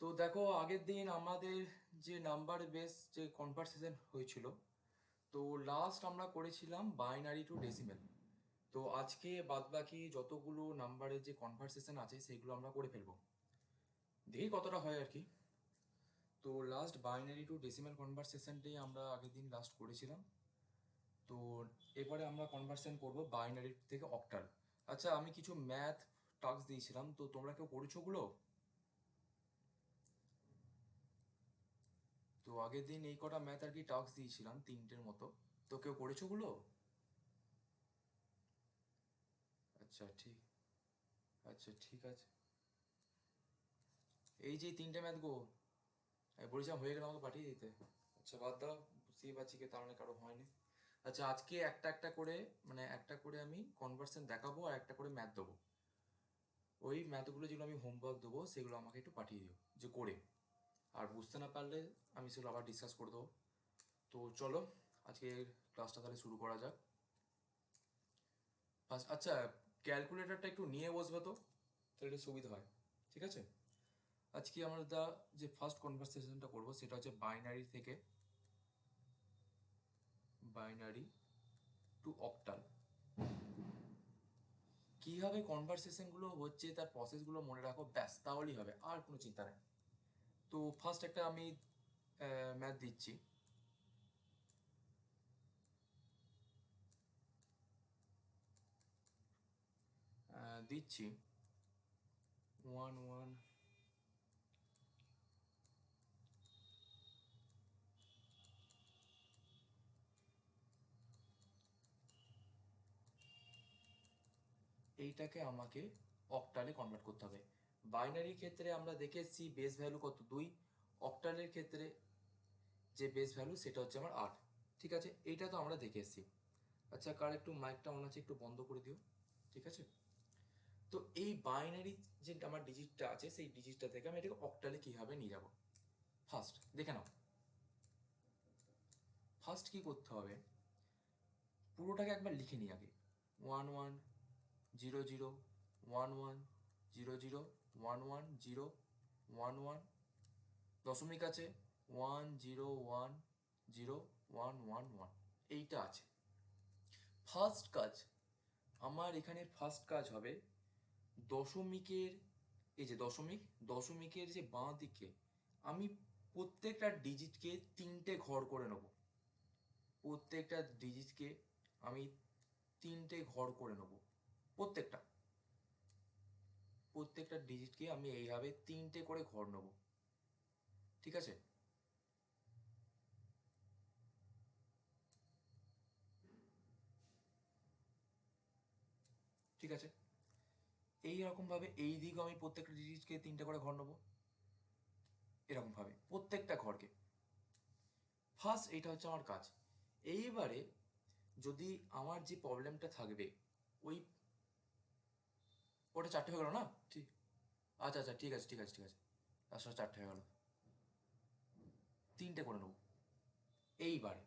তো দেখো, আগের দিন আমাদের যে নাম্বার বেস যে কনভারসেশন হয়েছিল, তো লাস্ট আমরা করেছিলাম বাইনারি টু ডেসিমেল। তো আজকে বাদবাকি যতগুলো নাম্বারের যে কনভারসেশন আছে সেগুলো আমরা করে ফেলবো, দেখি কতটা হয় আর কি। তো লাস্ট বাইনারি টু ডেসিমেল কনভারসেশনটাই আমরা আগের দিন লাস্ট করেছিলাম। তো এবারে আমরা কনভারসেশন করব বাইনারি থেকে অক্টাল। আচ্ছা, আমি কিছু ম্যাথ টাস্ক দিয়েছিলাম, তো তোমরা কেউ করেছো ওগুলো? তো আগের দিন এই কটা ম্যাথ আর কি টাস্ক দিয়েছিলাম, তিনটের মতো। তো কেউ করেছো ওগুলো? আচ্ছা ঠিক আচ্ছা ঠিক আছে। এই যে তিনটে ম্যাথ গো, আমি বলেছিলাম হয়ে গেলে আমাকে পাঠিয়ে দিতে। আচ্ছা বাদ দাও, বুঝতেই পারছি কি তার মানে কারো হয়নি। আচ্ছা, আজকে একটা একটা করে, মানে একটা করে আমি কনভার্সেশন দেখাবো আর একটা করে ম্যাথ দেবো। ওই ম্যাথগুলো যেগুলো আমি হোমওয়ার্ক দেবো সেগুলো আমাকে একটু পাঠিয়ে দিও যে করে। আর বুঝতে না পারলে আমি সেগুলো আবার ডিসকাস করে দেবো। তো চলো, আজকে ক্লাসটা তাহলে শুরু করা যাক। আচ্ছা, ক্যালকুলেটরটা একটু নিয়ে বসবে তো, তাহলে একটু সুবিধা হয়। ঠিক আছে। আজকে আমরা যে ফার্স্ট কনভারসেশনটা করব সেটা হচ্ছে বাইনারি থেকে বাইনারি টু অক্টাল। কীভাবে কনভারসেশনগুলো হচ্ছে তার প্রসেসগুলো মনে রাখো, ব্যাস তাহলেই হবে, আর কোনো চিন্তা নেই। তো ফার্স্ট একটা আমি ম্যাথ দিচ্ছি। দিচ্ছি 1 1। এইটাকে আমাকে অক্টালে কনভার্ট করতে হবে। বাইনারির ক্ষেত্রে আমরা দেখে এসেছি বেস ভ্যালু কত, 2। অক্টালের ক্ষেত্রে যে বেস ভ্যালু সেটা হচ্ছে আমার 8। ঠিক আছে, এইটা তো আমরা দেখে এসেছি। আচ্ছা, কার একটু মাইকটা অন আছে একটু বন্ধ করে দিও। ঠিক আছে। তো এই বাইনারি যে আমার ডিজিটটা আছে সেই ডিজিটটা থেকে আমি এটাকে অক্টালে কীভাবে নিয়ে যাব, ফার্স্ট দেখে নাও। ফার্স্ট কী করতে হবে, পুরোটাকে একবার লিখে নিই আগে। 11 0 0 11 0 0 11 0 11 দশমিক আছে 1 0 1 0 1 1 1। এইটা আছে ফার্স্ট কাজ। আমার এখানে ফার্স্ট কাজ হবে দশমিকের, এই যে দশমিক, দশমিকের যে বাঁ দিকে আমি প্রত্যেকটা ডিজিটকে তিনটে ঘর করে নেব। প্রত্যেকটা ডিজিটকে আমি তিনটে ঘর করে নেব। প্রত্যেকটা প্রত্যেকটা ডিজিটকে আমি এইভাবে তিনটে করে ঘর নেব। ঠিক আছে। ঠিক আছে, এইরকমভাবে এই দিকেও আমি প্রত্যেকটা ডিজিটকে তিনটে করে ঘর নেব, এরকমভাবে প্রত্যেকটা ঘরকে। ফার্স্ট এইটা হচ্ছে আমার কাজ। এইবারে যদি আমার যে প্রবলেমটা থাকবে, ওই ওটা চারটে হয়ে গেল না? ঠিক। আচ্ছা আচ্ছা ঠিক আছে ঠিক আছে ঠিক আছে, আসলে চারটে হয়ে গেল, তিনটে করে নেব। এইবারে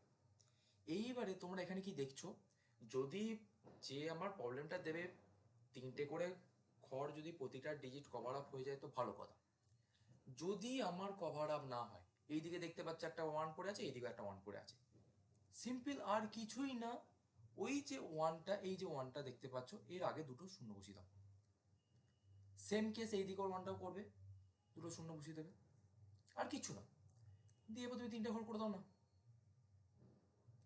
এইবারে তোমরা এখানে কি দেখছো, যদি যে আমার প্রবলেমটা দেবে তিনটে করে ঘর, যদি প্রতিটা ডিজিট কভার আপ হয়ে যায় তো ভালো কথা। যদি আমার কভার আপ না হয়, এইদিকে দেখতে পাচ্ছ একটা 1 পড়ে আছে, এইদিকে একটা 1 পড়ে আছে, সিম্পল আর কিছুই না। ওই যে ওয়ানটা, এই যে ওয়ানটা দেখতে পাচ্ছ এর আগে দুটো শূন্য বসিয়ে দাও। সেম কেস এই দিকে ওয়ানটাও করবে, দুটো শূন্য বসিয়ে দেবে, আর কিচ্ছু না। দিয়ে এবার তুমি তিনটে ঘর করে দাও না।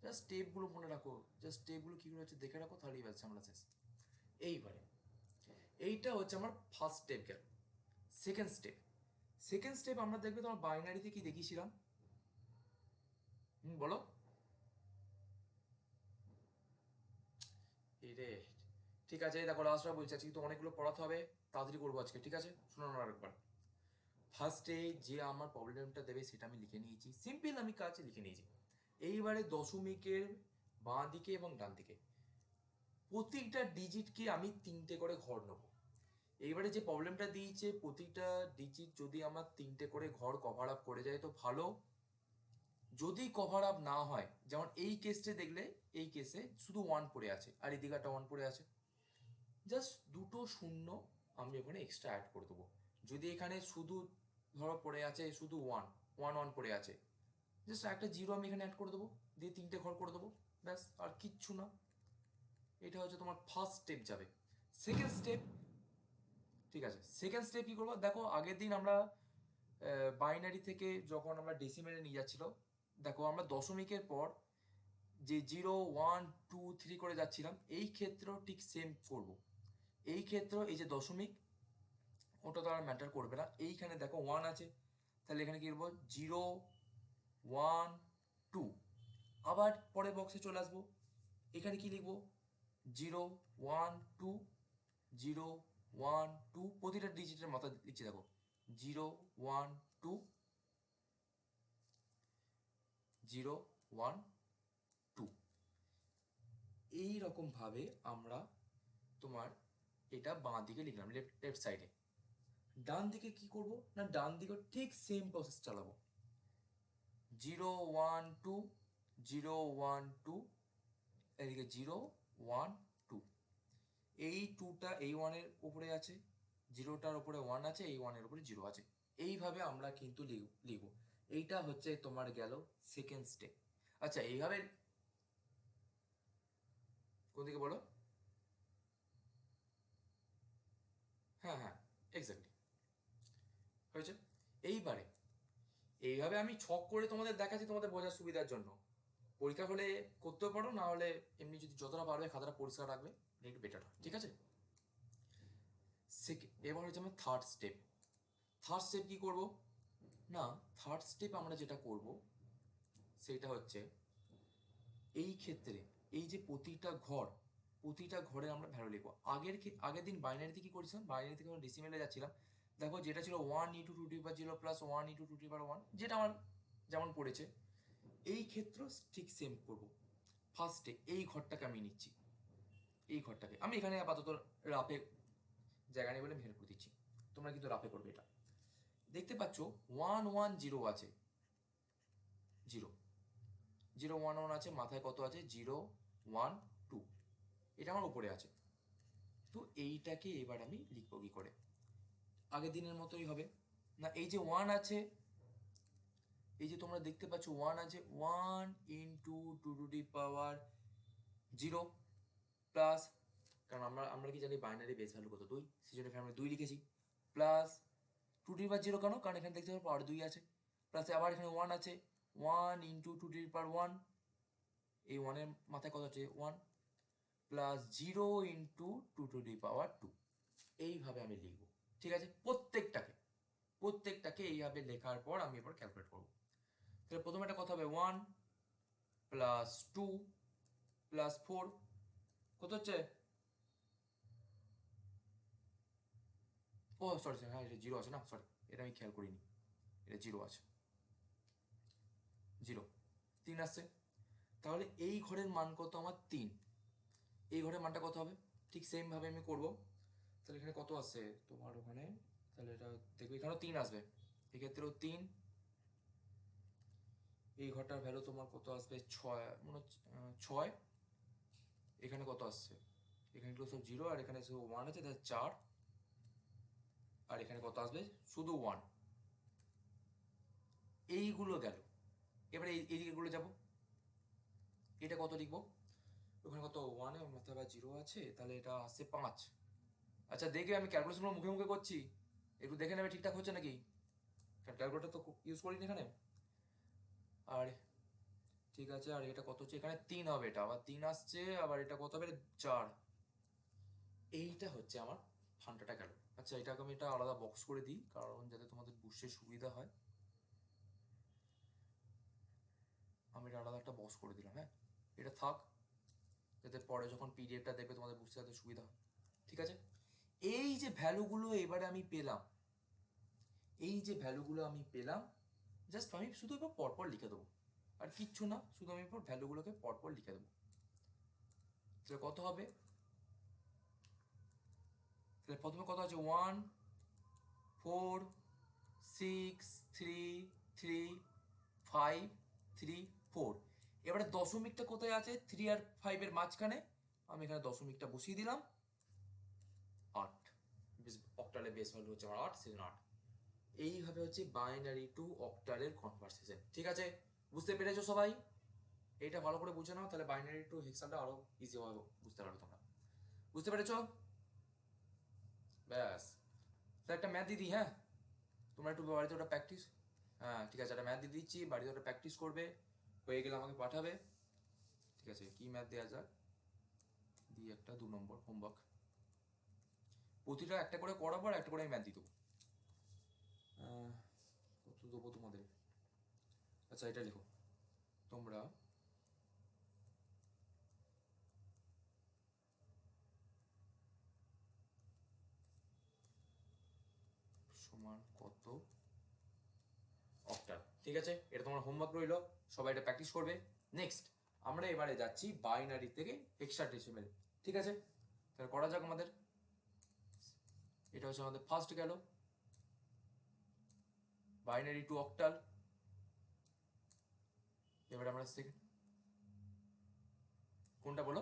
জাস্ট স্টেপগুলো মনে রাখো, জাস্ট স্টেপগুলো কী করে হচ্ছে দেখে রাখো, তাহলেই ব্যাস আমরা শেষ। এইবারে এইটা হচ্ছে আমার ফার্স্ট স্টেপ গেল। সেকেন্ড স্টেপ, সেকেন্ড স্টেপ আমরা দেখবে তোমার বাইনারিতে কি দেখিয়েছিলাম। বলো। এই রে, ঠিক আছে, এই দেখো লাস্টবার বলছি, আজকে তো অনেকগুলো পড়াতে হবে, তাড়াতাড়ি করবো আজকে। ঠিক আছে, শোনো না আরেকবার। ফার্স্টে যে আমার প্রবলেমটা দেবে সেটা আমি লিখে নিয়েছি, সিম্পল আমি কাজ লিখে নিয়েছি। এইবারে দশমিকের বাঁ দিকে এবং ডান দিকে প্রতিটা ডিজিটকে আমি তিনটে করে ঘর নেব। এইবারে যে প্রবলেমটা দিয়েছে প্রতিটা ডিজিট যদি আমার তিনটে করে ঘর কভার আপ করে যায় তো ভালো। যদি কভার আপ না হয়, যেমন এই কেসটা দেখলে, এই কেসে শুধু 1 পড়ে আছে আর এদিকে একটা 1 পড়ে আছে, জাস্ট দুটো শূন্য আমি ওখানে এক্সট্রা অ্যাড করে দেবো। যদি এখানে শুধু ধরো পড়ে আছে শুধু 1 পড়ে আছে, জাস্ট একটা জিরো আমি এখানে অ্যাড করে দেবো, দিয়ে 3টে ঘর করে দেবো, ব্যাস, আর কিচ্ছু না। এটা হচ্ছে তোমার ফার্স্ট স্টেপ যাবে। সেকেন্ড স্টেপ, ঠিক আছে, সেকেন্ড স্টেপ কি করবো দেখো, আগের দিন আমরা বাইনারি থেকে যখন আমরা ডেসিমেলে নিয়ে যাচ্ছিল, দেখো আমরা দশমিকের পর যে 0 1 2 3 করে যাচ্ছিলাম, এই ক্ষেত্রেও ঠিক সেম করব। এই ক্ষেত্রেও এই যে দশমিক, ওটা তো আর ম্যাটার করবে না, এইখানে দেখো 1 আছে, তাহলে এখানে কি করবো 0 1 2। আবার পরের বক্সে চলে আসবো, এখানে কি লিখবো 0 1 2 0 1 2, প্রতিটা ডিজিটের মাথা লিখছি দেখো 0 1 2 0 1 2। এইরকম ভাবে আমরা তোমার এটা বাঁ দিকে লিখলাম, লেফট সাইডে। ডান দিকে কি করব না, ডান দিকে ঠিক সেম প্রসেস চালাবো, 0 1 2 0 1 2, এদিকে 0 1 2। এই 2টা এই 1-এর উপরে আছে, 0টার উপরে 1 আছে, এই 1-এর উপরে 0 আছে। এইভাবে আমরা কিন্তু লিখব। এইটা হচ্ছে তোমার গেল সেকেন্ড স্টেপ। আচ্ছা, এইভাবে কোন দিকে বলো? হ্যাঁ হ্যাঁ, এক্স্যাক্টলি হয়েছে। এইবারে এইভাবে আমি ছক করে তোমাদের দেখাচ্ছি তোমাদের বোঝার সুবিধার জন্য। পরীক্ষা হলে করতেও পারো, না হলে এমনি যদি যতটা পারবে খাতাটা পরিষ্কার রাখবে, একটু বেটার হয়, ঠিক আছে। এবার হচ্ছে আমার থার্ড স্টেপ। থার্ড স্টেপ কি করব না, থার্ড স্টেপ আমরা যেটা করব সেটা হচ্ছে, এই ক্ষেত্রে এই যে প্রতিটা ঘরে আমরা ভ্যালু লিখবো। আগের দিন বাইনারিতে কি করেছিলাম, বাইনারি থেকে যখন ডেসিমেলে যাচ্ছিলাম, দেখো যেটা ছিল 1 × 2^0 প্লাস 1 × 2^1, যেটা আমার যেমন পড়েছে, এই ক্ষেত্রেও ঠিক সেম করব। ফার্স্টে এই ঘরটাকে আমি নিচ্ছি, এই ঘরটাকে আমি এখানে আপাতত রাফে জায়গা নেই বলে ভেঙে করে দিচ্ছি, তোমরা কিন্তু রাফে করবে। এটা দেখতে পাচ্ছ 1 1 0 আছে, 0 0 1 1 আছে, মাথায় কত আছে 0 1 2, এটা আমার উপরে আছে। তো এইটাকে এবার আমি লিখবো কি করে, আগের দিনের মতোই হবে না, এই যে 1 আছে, এই যে তোমরা দেখতে পাচ্ছ 1 আছে, 1 × 2^0 প্লাস, কারণ আমরা কি জানি বাইনারি বেস ভ্যালু কত 2, সেই জন্য এখানে আমরা 2 লিখেছি, প্লাস 2^0 কেন, কারণ এখানে দেখতে পাবো পাওয়ার 2 আছে, প্লাস আবার এখানে 1 আছে, 1 × 2^1, এই 1-এর মাথায় কত আছে 1, প্লাস 0 × 2^2। এইভাবে আমি লিখবো, ঠিক আছে। প্রত্যেকটাকে এইভাবে লেখার পর আমি এবার ক্যালকুলেট করবো। তাহলে প্রথমে একটা কথা হবে 1 + 2 + 4, কত হচ্ছে, ও সরি সরি, হ্যাঁ এটা 0 আছে না, সরি এটা আমি খেয়াল করিনি, এটা 0 আছে, 3 আসছে। তাহলে এই ঘরের মান কত আমার 3, এই ঘরের মানটা কত হবে, ঠিক সেম ভাবে আমি করব। তাহলে এখানে কত আসছে তোমার ওখানে, তাহলে এটা দেখবে এখানেও 3 আসবে, এক্ষেত্রেও 3। এই ঘরটার ভ্যালু তোমার কত আসবে 6, মনে হচ্ছে 6। এখানে কত আসছে, এখানে সব 0 আর এখানে সব 1 আছে, তাহলে 4, আর এখানে কত আসবে শুধু 1। এইগুলো গেল। এবারে এইদিকে গুলো যাবো, এটা কত লিখবো, ওখানে কত 1 এর মাথায় আবার 0 আছে, তাহলে এটা আসছে 5। আচ্ছা দেখে আমি ক্যালকুলেশনগুলো মুখে মুখে করছি, একটু দেখে নেবে ঠিকঠাক হচ্ছে নাকি, কারণ ক্যালকুলেটর তো ইউজ করিনি এখানে। আর ঠিক আছে, আর এটা কত হচ্ছে, এখানে 3 হবে, এটা আবার 3 আসছে, আবার এটা কত হবে 4। এইটা হচ্ছে আমার ফান্ডাটা গেল। আচ্ছা এটাকে আমি এটা আলাদা বক্স করে দিই, কারণ যাতে তোমাদের বুঝতে সুবিধা হয়, আমি এটা আলাদা একটা বক্স করে দিলাম। হ্যাঁ, এটা থাক, যাতে পরে যখন পিডিএফটা দেখবে তোমাদের বুঝতে যাতে সুবিধা হয়, ঠিক আছে। এই যে ভ্যালুগুলো এবারে আমি পেলাম, এই যে ভ্যালুগুলো আমি পেলাম, জাস্ট আমি শুধু এবার পরপর লিখে দেবো, আর কিচ্ছু না, শুধু আমি এবার ভ্যালুগুলোকে পরপর লিখে দেবো। তাহলে কত হবে, তাহলে প্রথমে কত আছে 1 4 6 3 3 5 3 4। এবারে দশমিকটা কোথায় আছে, 3 আর 5 এর মাঝখানে, আমি এখানে দশমিকটা বসিয়ে দিলাম, 8। অক্টালে বেস ভ্যালু হচ্ছে আমার 8, সেজন্য 8। এইভাবে হচ্ছে বাইনারি টু অক্টালের কনভার্সেশন। ঠিক আছে, বুঝতে পেরেছো সবাই? এটা ভালো করে বুঝে নাও, তাহলে বাইনারি টু হেক্সাটা আরো ইজি হবে, বুঝতে পারবে তোমরা। বুঝতে পেরেছো? ব্যাস, তাহলে একটা ম্যাথ দিদি, হ্যাঁ তোমরা একটু বাড়িতে ওটা প্র্যাকটিস, হ্যাঁ ঠিক আছে, একটা ম্যাথ দিয়ে দিচ্ছি, বাড়িতে ওটা প্র্যাকটিস করবে, হয়ে গেলে আমাকে পাঠাবে। ঠিক আছে, কি ম্যাথ দেওয়া যাক, দিয়ে একটা 2 নম্বর হোমওয়ার্ক, প্রতিটা একটা করে করাবো আর একটা করে আমি ম্যাথ দিয়ে দেবো। কত দেবো তোমাদের? আচ্ছা এটা লিখো তোমরা, সমান কত অক্টাল। ঠিক আছে, এটা তোমার হোমওয়ার্ক রইলো, সবাই এটা প্র্যাকটিস করবে। নেক্সট আমরা এবারে যাচ্ছি বাইনারি থেকে হেক্সাডেসিমেল। ঠিক আছে, তাহলে করা যাক আমাদের। এটা হচ্ছে আমাদের ফার্স্ট গেল, বাইনারি টু অক্টাল। এবারে আমরা সেকেন্ড, কোনটা বলো?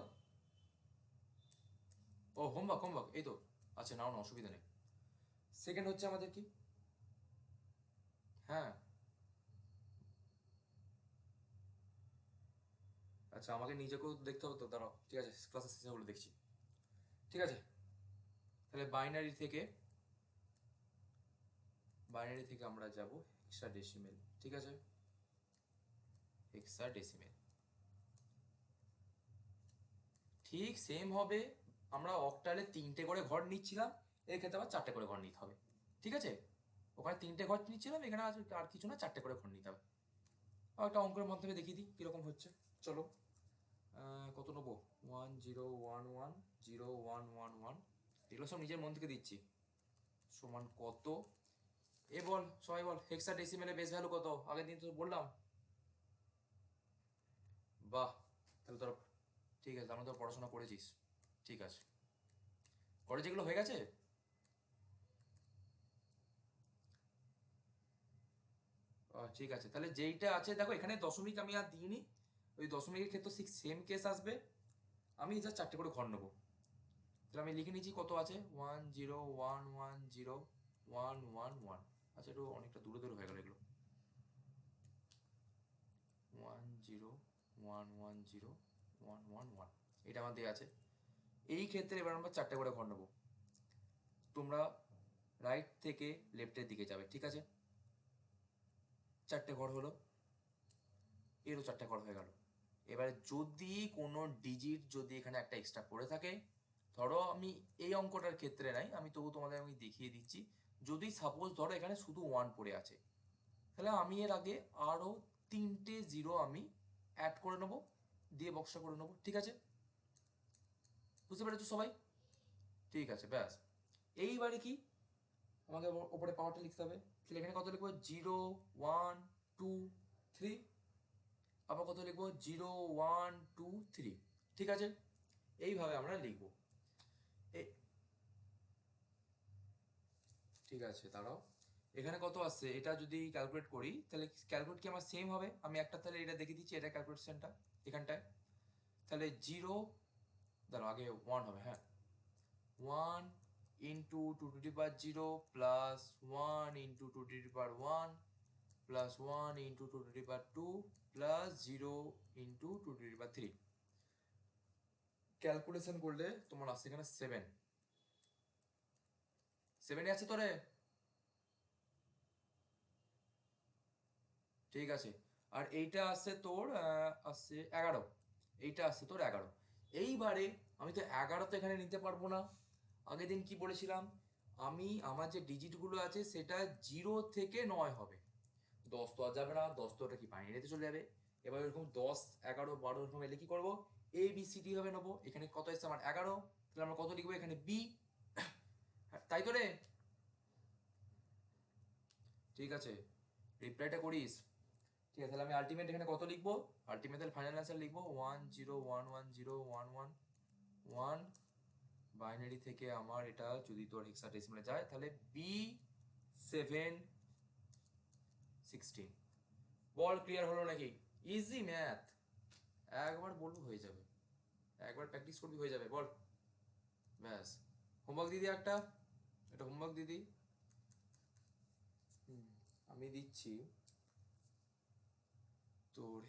ও হোমওয়ার্ক, হোমওয়ার্ক এই তো, আচ্ছা নাও না, অসুবিধা নেই। সেকেন্ড হচ্ছে আমাদের কি, হ্যাঁ আচ্ছা আমাকে নিজেকেও দেখতে হবে তো, দাঁড়াও, ঠিক আছে ক্লাসের শেষে হলে দেখছি। ঠিক আছে, তাহলে বাইনারি থেকে আমরা যাব হেক্সাডেসিমেল। ঠিক আছে, হেক্সাডেসিমেল ঠিক সেম হবে। আমরা অক্টালে 3টে করে ঘর নিচ্ছিলাম, এর ক্ষেত্রে আবার 4টে করে ঘর নিতে হবে। ঠিক আছে, ওখানে 3টে ঘর নিচ্ছিলাম, এখানে আর কিছু না, 4টে করে ঘর নিতে হবে। আর একটা অঙ্কের মাধ্যমে দেখিয়ে দিই কীরকম হচ্ছে। চলো, কত নেবো, 1 0 1 1 0 1 1 1, এগুলো সব নিজের মন থেকে দিচ্ছি। সমান কত, এ বল সবাই বল, হেক্সাডেসিমেলে বেস ভ্যালু কত? আগের দিন তো বললাম। বাহ, তাহলে তোর ঠিক আছে, তাহলে তোর পড়াশোনা করেছিস। ঠিক আছে, কলেজ এগুলো হয়ে গেছে। ঠিক আছে, তাহলে যেইটা আছে দেখো, এখানে দশমিক আমি আর দিইনি, ওই দশমিকের ক্ষেত্রে ঠিক সেম কেস আসবে। আমি যা 4টে করে ঘর নেবো, তাহলে আমি লিখে নিচ্ছি কত আছে, 1 0 1 1 0 1 1 1। আচ্ছা একটু অনেকটা দূরে দূরে হয়ে গেল এগুলো, 1 0 1 1 0 1 1 1, এটা আমার দেওয়া আছে। এই ক্ষেত্রে এবার আমরা 4টে করে ঘর নেবো, তোমরা রাইট থেকে লেফটের দিকে যাবে। ঠিক আছে, 4টে ঘর হলো, এরও 4টে ঘর হয়ে গেল। এবারে যদি কোনো ডিজিট যদি এখানে একটা এক্সট্রা পড়ে থাকে, ধরো আমি এই অঙ্কটার ক্ষেত্রে নাই, আমি তবু তোমাদের আমি দেখিয়ে দিচ্ছি, যদি সাপোজ ধরো এখানে শুধু 1 পড়ে আছে, তাহলে আমি এর আগে আরও 3টে জিরো আমি অ্যাড করে নেবো, দিয়ে বক্সটা করে নেবো। ঠিক আছে, বুঝতে পেরেছো সবাই? ঠিক আছে, ব্যাস। এইবারে কি, আমাকে ওপরে পাওয়ারটা লিখতে হবে, তাহলে এখানে কত লিখবো, 0 1 2 3, আবার কত লিখবো, 0 1 2 3। ঠিক আছে, এইভাবে আমরা লিখবো। ঠিক আছে দাঁড়াও, এখানে কত আসছে এটা যদি ক্যালকুলেট করি, তাহলে ক্যালকুলেট কি আমার সেম হবে? আমি একটা তাহলে এটা দেখে দিচ্ছি, এটা ক্যালকুলেশনটা এখানটায়, তাহলে 0, দাঁড়াও আগে 1 হবে, হ্যাঁ 1 × 2^0 প্লাস 1 × 2^1 প্লাস 1 × 2^2 প্লাস 0 × 2^3। ক্যালকুলেশন করলে তোমার আসছে এখানে 7 আছে তোরে। ঠিক আছে, আর এইটা আসছে তোর আসছে 11, এইটা আসছে তোর 11। এইবারে আমি তো 11 তো এখানে নিতে পারবো না, আগের দিন কি বলেছিলাম, আমি আমার যে ডিজিটগুলো আছে সেটা 0 থেকে 9 হবে, 10 তো আর যাবে না, 10 তো ওটা কি বাইনারিতে চলে যাবে। এবার এরকম 10 11 12 এরকম এলে কি করবো, এ বি সি ডি ভাবে নেবো। এখানে কত এসছে আমার 11, তাহলে আমরা কত লিখবো এখানে বি, তাই তো রে? ঠিক আছে, রিপ্লাইটা করিস। ঠিক আছে, তাহলে আমি আলটিমেট এখানে কত লিখবো, আলটিমেট তাহলে ফাইনাল অ্যান্সার লিখবো 1 0 1 1 0 1 1 1। বাইনারি থেকে আমার এটা যদি তোর হেক্সাডেসিমালে যায়, তাহলে B7 16। বল ক্লিয়ার হলো নাকি? ইজি ম্যাথ, একবার বলবো হয়ে যাবে, একবার প্র্যাকটিস করবি হয়ে যাবে, বল ব্যাস। হোমওয়ার্ক দিদি একটা, এটা হোমওয়ার্ক দিদি, আমি দিচ্ছি তোর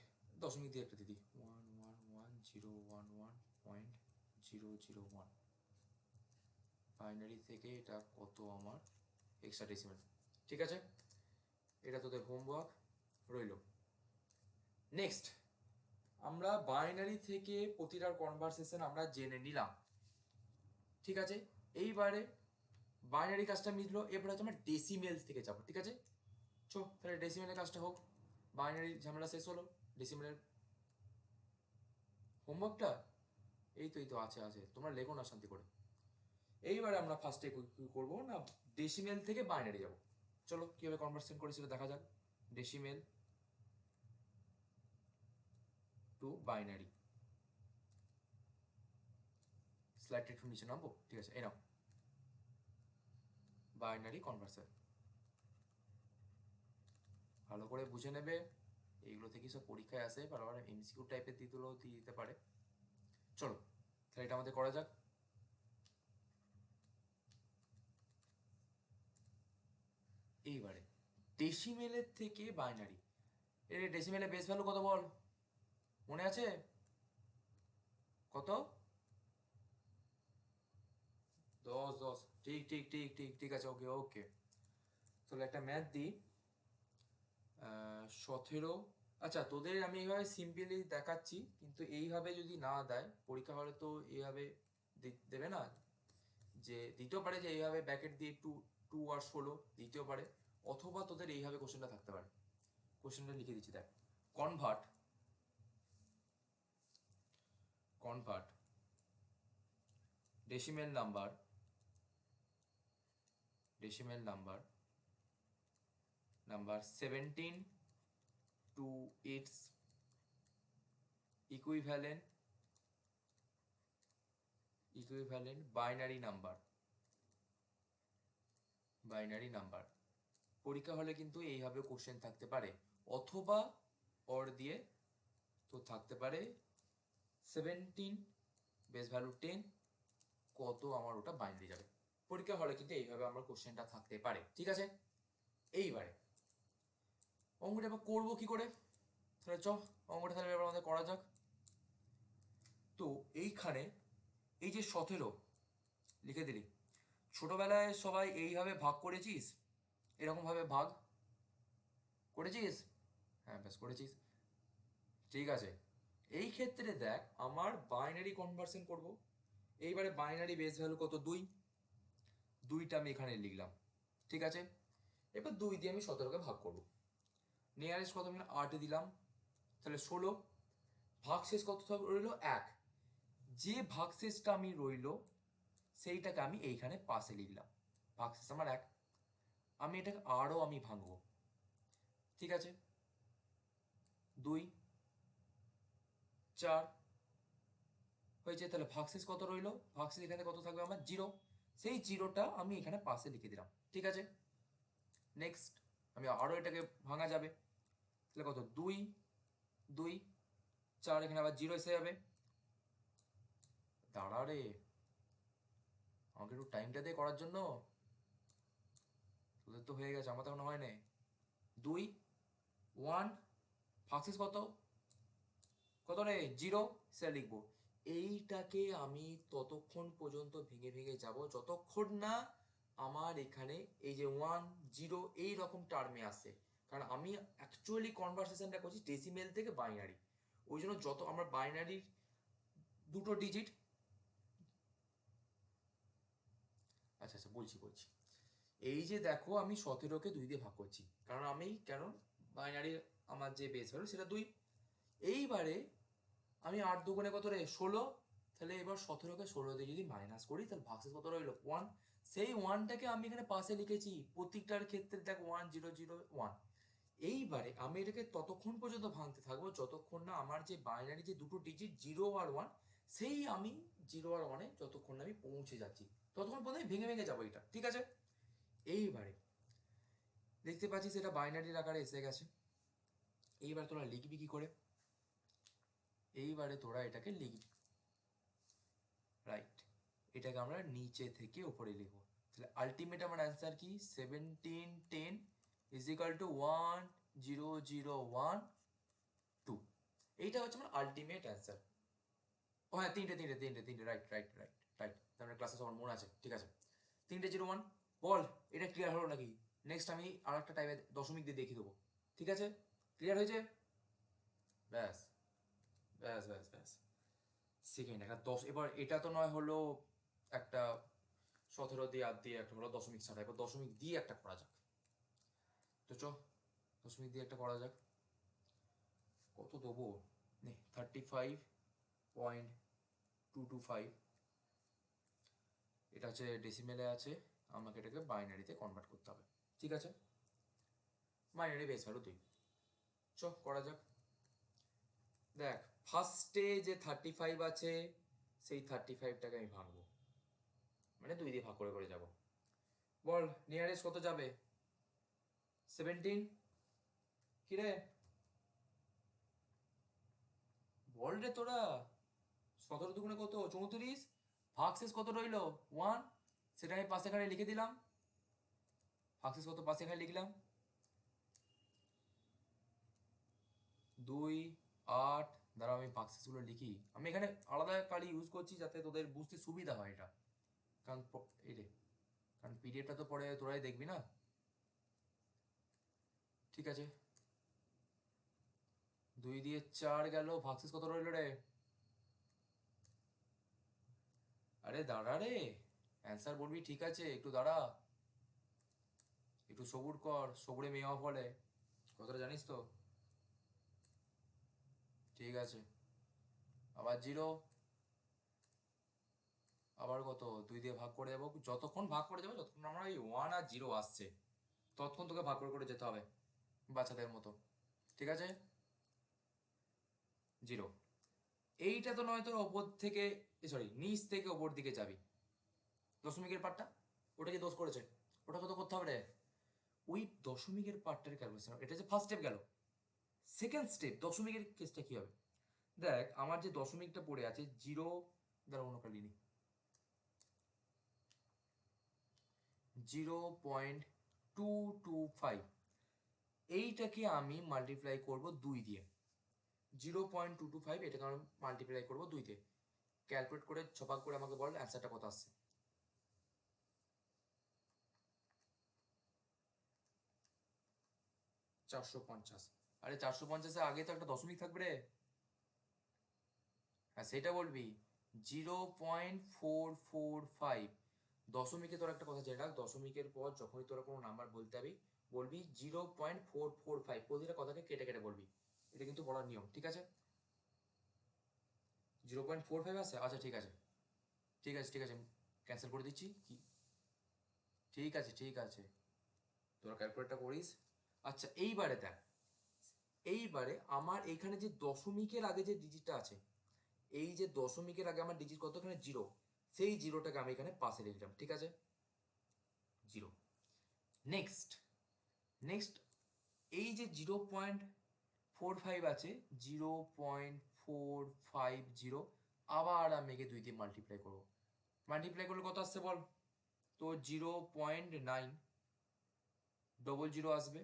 দশমিক দিয়ে একটা দিদি 11101.001 বাইনারি থেকে এটা কত আমার এক্সট্রা ডেসিমেল। ঠিক আছে, এটা তোদের হোমওয়ার্ক রইল। নেক্সট আমরা বাইনারি থেকে প্রতিটার কনভারসেশন আমরা জেনে নিলাম। ঠিক আছে, এইবারে বাইনারি কাজটা মিটলো, এরপরে হচ্ছে আমরা ডেসিমেল থেকে যাবো। ঠিক আছে, চো তাহলে ডেসিমেলের কাজটা হোক। বাইনারি ঝামেলা শেষ হলো, ডেসিমেলের হোমওয়ার্কটা এই তো আছে আছে, তোমরা লেখো না শান্তি করে। এইবারে আমরা ফার্স্টে কি করবো না, ডেসিমেল থেকে বাইনারি যাব। চলো কিভাবে কনভার্সেশন করি সেটা দেখা যাক। ডেসিমেল টু বাইনারি, স্লাইডটা একটু নিচে নামবো। ঠিক আছে, এই নাও বাইনারি কনভার্সন। ভালো করে বুঝে নেবে, এইগুলো থেকে সব পরীক্ষায় আসে, বারবার এমসিকিউ টাইপের দিয়ে দিতে পারে। চলো তাহলে এটা আমাদের করা যাক। এইবারে ডেসিমেলের থেকে বাইনারি, এর ডেসিমেলের বেস ভ্যালু কত বল, মনে আছে কত? 10 ঠিক ঠিক ঠিক ঠিক ঠিক আছে, ওকে ওকে। তাহলে একটা ম্যাথ দিই, 17। আচ্ছা তোদের আমি এইভাবে সিম্পলি দেখাচ্ছি, কিন্তু এইভাবে যদি না দেয় পরীক্ষা হলে তো এইভাবে দেবে না, যে দিতেও পারে যে এইভাবে ব্যাকেট দিয়ে 2 আর 16 দিতেও পারে, অথবা তোদের এইভাবে কোশ্চেনটা থাকতে পারে। কোশ্চেনটা লিখে দিচ্ছি দেখ, convert convert decimal number number 17 to its equivalent binary number. পরীক্ষা হলে কিন্তু এইভাবে কোশ্চেন থাকতে পারে, অথবা অর দিয়ে তো থাকতে পারে 17 বেস ভ্যালু 10, কত আমার ওটা বাইনারি যাবে। পরীক্ষা হলে কিন্তু এইভাবে আমার কোশ্চেনটা থাকতে পারে। ঠিক আছে, এইবারে অঙ্কটা এবার করবো কি করে, তাহলে চ অঙ্কটা তাহলে এবার আমাদের করা যাক। তো এইখানে এই যে 17 লিখে দিলি, ছোটবেলায় সবাই এইভাবে ভাগ করেছিস, এরকম ভাবে ভাগ করেছিস? হ্যাঁ ব্যাস করেছিস। ঠিক আছে, এই ক্ষেত্রে দেখ আমার বাইনারি কনভার্সন করব। এইবারে বাইনারি বেস ভ্যালু কত, 2টা আমি এখানে লিখলাম। ঠিক আছে, এবার 2 দিয়ে আমি 17কে ভাগ করব। নিয়ারেস্ট কত, আমি 8 দিলাম, তাহলে 16। ভাগশেষ কত রইল, 1। যে ভাগশেষটা আমি রইল সেইটাকে আমি এইখানে পাশে লিখলাম, ভাগশেষ আমার 1। আমি এটাকে আরও আমি ভাঙবো। ঠিক আছে, 2 4 হয়েছে, তাহলে ভাগশেষ কত রইল, ভাগশেষ এখানে কত থাকবে আমার 0, সেই 0টা আমি এখানে পাশে লিখে দিলাম। ঠিক আছে, নেক্সট আমি আরও এটাকে ভাঙা যাবে, তাহলে কত 2 2 4, এখানে আবার 0 এসে যাবে। দাঁড়া রে, আমাকে একটু টাইমটা দে করার জন্য, তোদের তো হয়ে গেছে, আমার তো এখনো হয় নাই। 2 1 ভাগশেষ কত কত রে, 0, সেটা লিখবো। এইটাকে আমি ততক্ষণ পর্যন্ত ভেঙে ভেঙে যাব যতক্ষণ না আমার এখানে এই যে 1 0 এই রকম টার্মে আসে, কারণ আমি অ্যাকচুয়ালি কনভারসেশনটা করছি ডেসিমেল থেকে বাইনারি। ওই জন্য যত আমার বাইনারির 2টো ডিজিট, আচ্ছা আচ্ছা বলছি, এই যে দেখো আমি 17কে 2 দিয়ে ভাগ করছি, কারণ বাইনারি আমার যে বেস ভ্যালু সেটা 2। এইবারে আমি 8 দুগুণে কত রে, 16, তাহলে এবার 17কে 16 দিয়ে যদি মাইনাস করি তাহলে ভাগশেষ কত রইল, 1। সেই 1টাকে আমি এখানে পাশে লিখেছি, প্রত্যেকটার ক্ষেত্রে দেখ 1 0 0 1। এইবারে আমি এটাকে ততক্ষণ পর্যন্ত ভাঙতে থাকবো যতক্ষণ না আমার যে বাইনারি যে 2টো ডিজিট 0 আর 1, সেই আমি 0 আর 1-এ যতক্ষণ না আমি পৌঁছে যাচ্ছি ততক্ষণ পর্যন্ত আমি ভেঙে ভেঙে যাবো এটা। ঠিক আছে, এইবারে দেখতে পাচ্ছিস এটা বাইনারির আকারে এসে গেছে। এইবার তোরা লিখবি কি করে, এইবারে তোরা এটাকে লিখবি, রাইট, এটাকে আমরা নিচে থেকে উপরে লিখবো। তাহলে আলটিমেট আমার অ্যান্সার কি, 17 10 ইজ ইকাল টু 10012। এইটা হচ্ছে আমার আলটিমেট অ্যান্সার। ও হ্যাঁ, তিনটে তিনটে তিনটে তিনটে, রাইট রাইট রাইট রাইট, তার মানে ক্লাসে সবার মনে আছে, ঠিক আছে। 301। বল এটা ক্লিয়ার হলো নাকি? নেক্সট আমি আর একটা টাইপের দশমিক দিয়ে দেখিয়ে দেবো, ঠিক আছে? ক্লিয়ার হয়েছে? ব্যাস ব্যাস ব্যাস ব্যাস। সেকেন্ড একটা 10, এবার এটা তো নয় হলো একটা 17 দিয়ে 8 দিয়ে একটা হলো দশমিক ছাড়া, এবার দশমিক দিয়ে একটা করা যাক। তো চ দশমিক দিয়ে একটা করা যাক। কত দেবো? নে 35.225। এটা হচ্ছে ডেসিমেলে আছে, আমাকে এটাকে বাইনারিতে কনভার্ট করতে হবে, ঠিক আছে? Binary base value 2। চ করা যাক। দেখ, ফার্স্টে যে 35 আছে সেই 35টাকে আমি ভাঙবো, মানে 2 দিয়ে ভাগ করে করে যাব। বল নিয়ারেস্ট কত যাবে? 17। কিরে বল রে তোরা, 17 দুগুণে কত? 34। ভাগশেষ কত রইলো? 1। সেটা আমি পাশে এখানে লিখে দিলাম। ভাগশেষ কত পাশে এখানে লিখলাম? 2 8। দাঁড়াও আমি ভাগশেষগুলো লিখি, আমি এখানে আলাদা কালি ইউজ করছি যাতে তোদের বুঝতে সুবিধা হয় এটা, কারণ এই রে, কারণ পিডিএফটা তো পরে তোরাই দেখবি না, ঠিক আছে? 2 দিয়ে 4 গেল, ভাগশেষ কত রইল রে? আরে দাঁড়া রে, অ্যান্সার বলবি ঠিক আছে, একটু দাঁড়া, একটু সবুর কর, সবুরে মেওয়া ফলে, কথাটা জানিস তো? ঠিক আছে, আবার 0, আবার কত? 2 দিয়ে ভাগ করে যাবো, যতক্ষণ ভাগ করে যাবো যতক্ষণ আমরা এই 1 আর 0 আসছে ততক্ষণ তোকে ভাগ করে করে যেতে হবে, বাচ্চাদের মতো, ঠিক আছে? 0। এইটা তো নয় তোর ওপর থেকে, সরি নিচ থেকে ওপর দিকে যাবি, দশমিকের পার্টটা, ওটা কি দোষ করেছে? ওটা কত করতে হবে রে? ওই দশমিকের পার্টটার ক্যালকুলেশন, এটা যে ফার্স্ট স্টেপ গেল। সেকেন্ড স্টেপ দশমিকের কেসটা কি হবে? দেখ আমার যে দশমিকটা পড়ে আছে 0, দ্বারা অন্য কালি নি, 0.225, এইটাকে আমি মাল্টিপ্লাই করব 2 দিয়ে। 0.225 এটাকে আমি মাল্টিপ্লাই করবো 2 দিয়ে। ক্যালকুলেট করে ছপাক করে আমাকে বল অ্যান্সারটা কত আসছে। 450। আরে 450-এর আগে তো একটা দশমিক থাকবে রে। হ্যাঁ সেটা বলবি, 0.445। দশমিকে তোর একটা কথা জেনে রাখ, দশমিকের পর যখনই তোরা কোনো নাম্বার বলতে যাবি বলবি 0.445, প্রতিটা কথাকে কেটে কেটে বলবি, এটা কিন্তু বলার নিয়ম, ঠিক আছে? 0.45 আছে, আচ্ছা ঠিক আছে ঠিক আছে ঠিক আছে, ক্যান্সেল করে দিচ্ছি কি, ঠিক আছে ঠিক আছে, তোরা ক্যালকুলেটটা করিস। আচ্ছা এইবারে দেখ, এইবারে আমার এইখানে যে দশমিকের আগে যে ডিজিটটা আছে, এই যে দশমিকের আগে আমার ডিজিট কত? এখানে 0, সেই 0টাকে আমি এখানে পাশে লিখলাম, ঠিক আছে? 0। নেক্সট নেক্সট এই যে 0.45 আছে, 0.450, আবার আমি একে 2 দিয়ে মাল্টিপ্লাই করবো। মাল্টিপ্লাই করলে কত আসছে বল? তো 0.900 আসবে,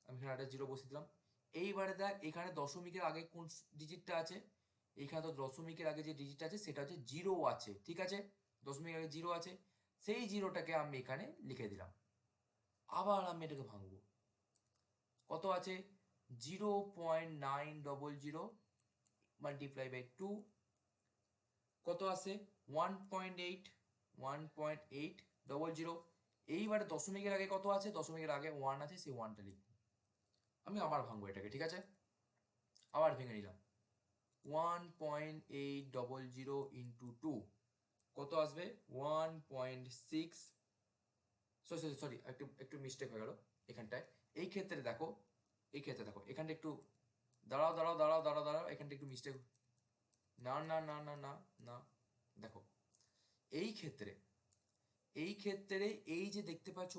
আমি এখানে একটা 0 বসিয়ে দিলাম। এইবারে দেখ এখানে দশমিকের আগে কোন ডিজিটটা আছে, এইখানে তো দশমিকের আগে যে ডিজিটটা আছে সেটা হচ্ছে 0 আছে, ঠিক আছে? দশমিকের আগে 0 আছে, সেই 0টাকে আমি এখানে লিখে দিলাম। আবার আমি এটাকে ভাঙবো, কত আছে? 0.900 মাল্টিপ্লাই বাই 2, কত আছে? 1.8, 1.800। এইবারে দশমিকের আগে কত আছে? দশমিকের আগে 1 আছে, সেই 1টা লিখব। আমি আবার ভাঙবো এটাকে, ঠিক আছে? আবার ভেঙে নিলাম, 1.800 ইন্টু 2 কত আসবে? 1.6, সরি সরি সরি, একটু একটু মিস্টেক হয়ে গেল এখানটায়। এই ক্ষেত্রে দেখো, এই ক্ষেত্রে দেখো এখানটা একটু, দাঁড়াও দাঁড়াও দাঁড়াও দাঁড়াও দাঁড়াও, এখানটা একটু মিস্টেক, না না না না না না, দেখো এই ক্ষেত্রে, এই ক্ষেত্রে এই যে দেখতে পাচ্ছ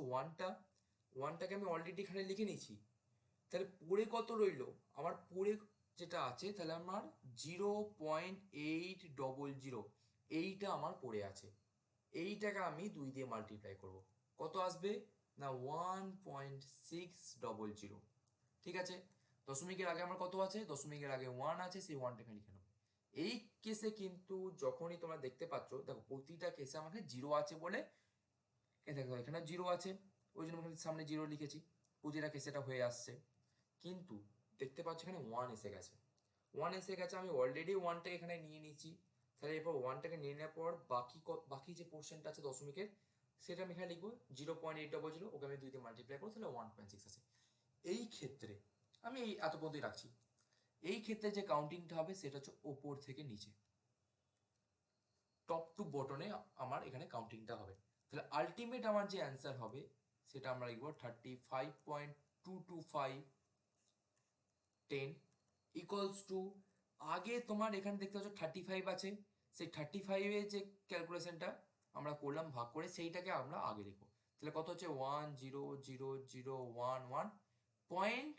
ওয়ানটাকে আমি অলরেডি এখানে লিখে নিয়েছি, তাহলে পড়ে কত রইলো আমার? পড়ে যেটা আছে তাহলে আমার 0.800, এইটা আমার পড়ে আছে, এইটাকে আমি 2 দিয়ে মাল্টিপ্লাই করব, কত আসবে? না 1.600। ঠিক আছে, দশমিকের আগে আমার কত আছে? দশমিকের আগে 1 আছে, সেই 1টাকে লিখে নেবো। এই কেসে কিন্তু যখনই তোমরা দেখতে পাচ্ছ, দেখো প্রতিটা কেসে আমাকে 0 আছে বলে দেখো এখানে 0 আছে, ওই জন্য এখানে সামনে 0 লিখেছি, প্রতিটা কেসে এটা হয়ে আসছে। কিন্তু দেখতে পাচ্ছ এখানে 1 এসে গেছে, 1 এসে গেছে, আমি অলরেডি 1টাকে এখানে নিয়ে নিয়েছি। তাহলে এরপর 1টাকে নিয়ে নেওয়ার পর বাকি যে পোর্শনটা আছে দশমিকের, সেটা আমি এখানে লিখবো 0.800, ওকে আমি 2 দিয়ে মাল্টিপ্লাই করবো, তাহলে 1.6 আছে। এই ক্ষেত্রে আমি এই এত পর্যন্তই রাখছি। এই ক্ষেত্রে যে কাউন্টিংটা হবে সেটা হচ্ছে ওপর থেকে নিচে, টপ টু বটনে আমার এখানে কাউন্টিংটা হবে। তাহলে আলটিমেট আমার যে অ্যান্সার হবে সেটা আমরা লিখবো 35.22510 ইকুয়ালস টু, আগে তোমার এখানে দেখতে পাচ্ছ 35 আছে, সেই 35-এর যে ক্যালকুলেশনটা আমরা করলাম ভাগ করে, সেইটাকে আমরা আগে লিখবো। তাহলে কত হচ্ছে 1000011 পয়েন্ট,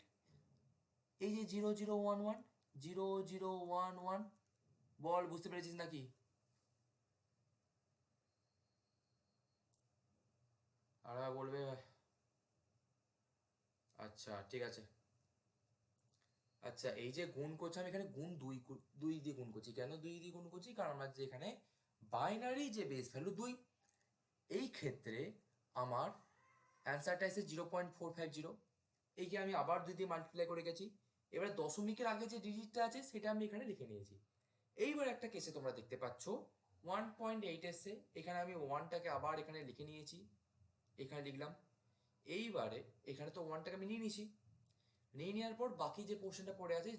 এই যে 0011, 0011, বল বুঝতে পেরেছিস নাকি? আর বলবে আচ্ছা ঠিক আছে। আচ্ছা, এই যে গুণ করছি আমি এখানে গুণ দুই দিয়ে গুণ করছি। কেন 2 দিয়ে গুণ করছি? কারণ আমার যে এখানে বাইনারি যে বেস ভ্যালু 2, এই ক্ষেত্রে আমার অ্যান্সারটা এসে 0.450। এইকে আমি আবার 2 দিয়ে মাল্টিপ্লাই করে গেছি। এবারে দশমিকের আগে যে ডিজিটটা আছে সেটা আমি এখানে লিখে নিয়েছি। এইবার একটা কেসে তোমরা দেখতে পাচ্ছ 1.8 এসছে, এখানে আমি 1টাকে আবার এখানে লিখে নিয়েছি, এখানে লিখলাম। এইবারে এখানে তো 1টাকে আমি নিয়ে নিয়েছি, নিয়ে নেওয়ার পর বাকি যে পোর্শনটা পড়ে আছে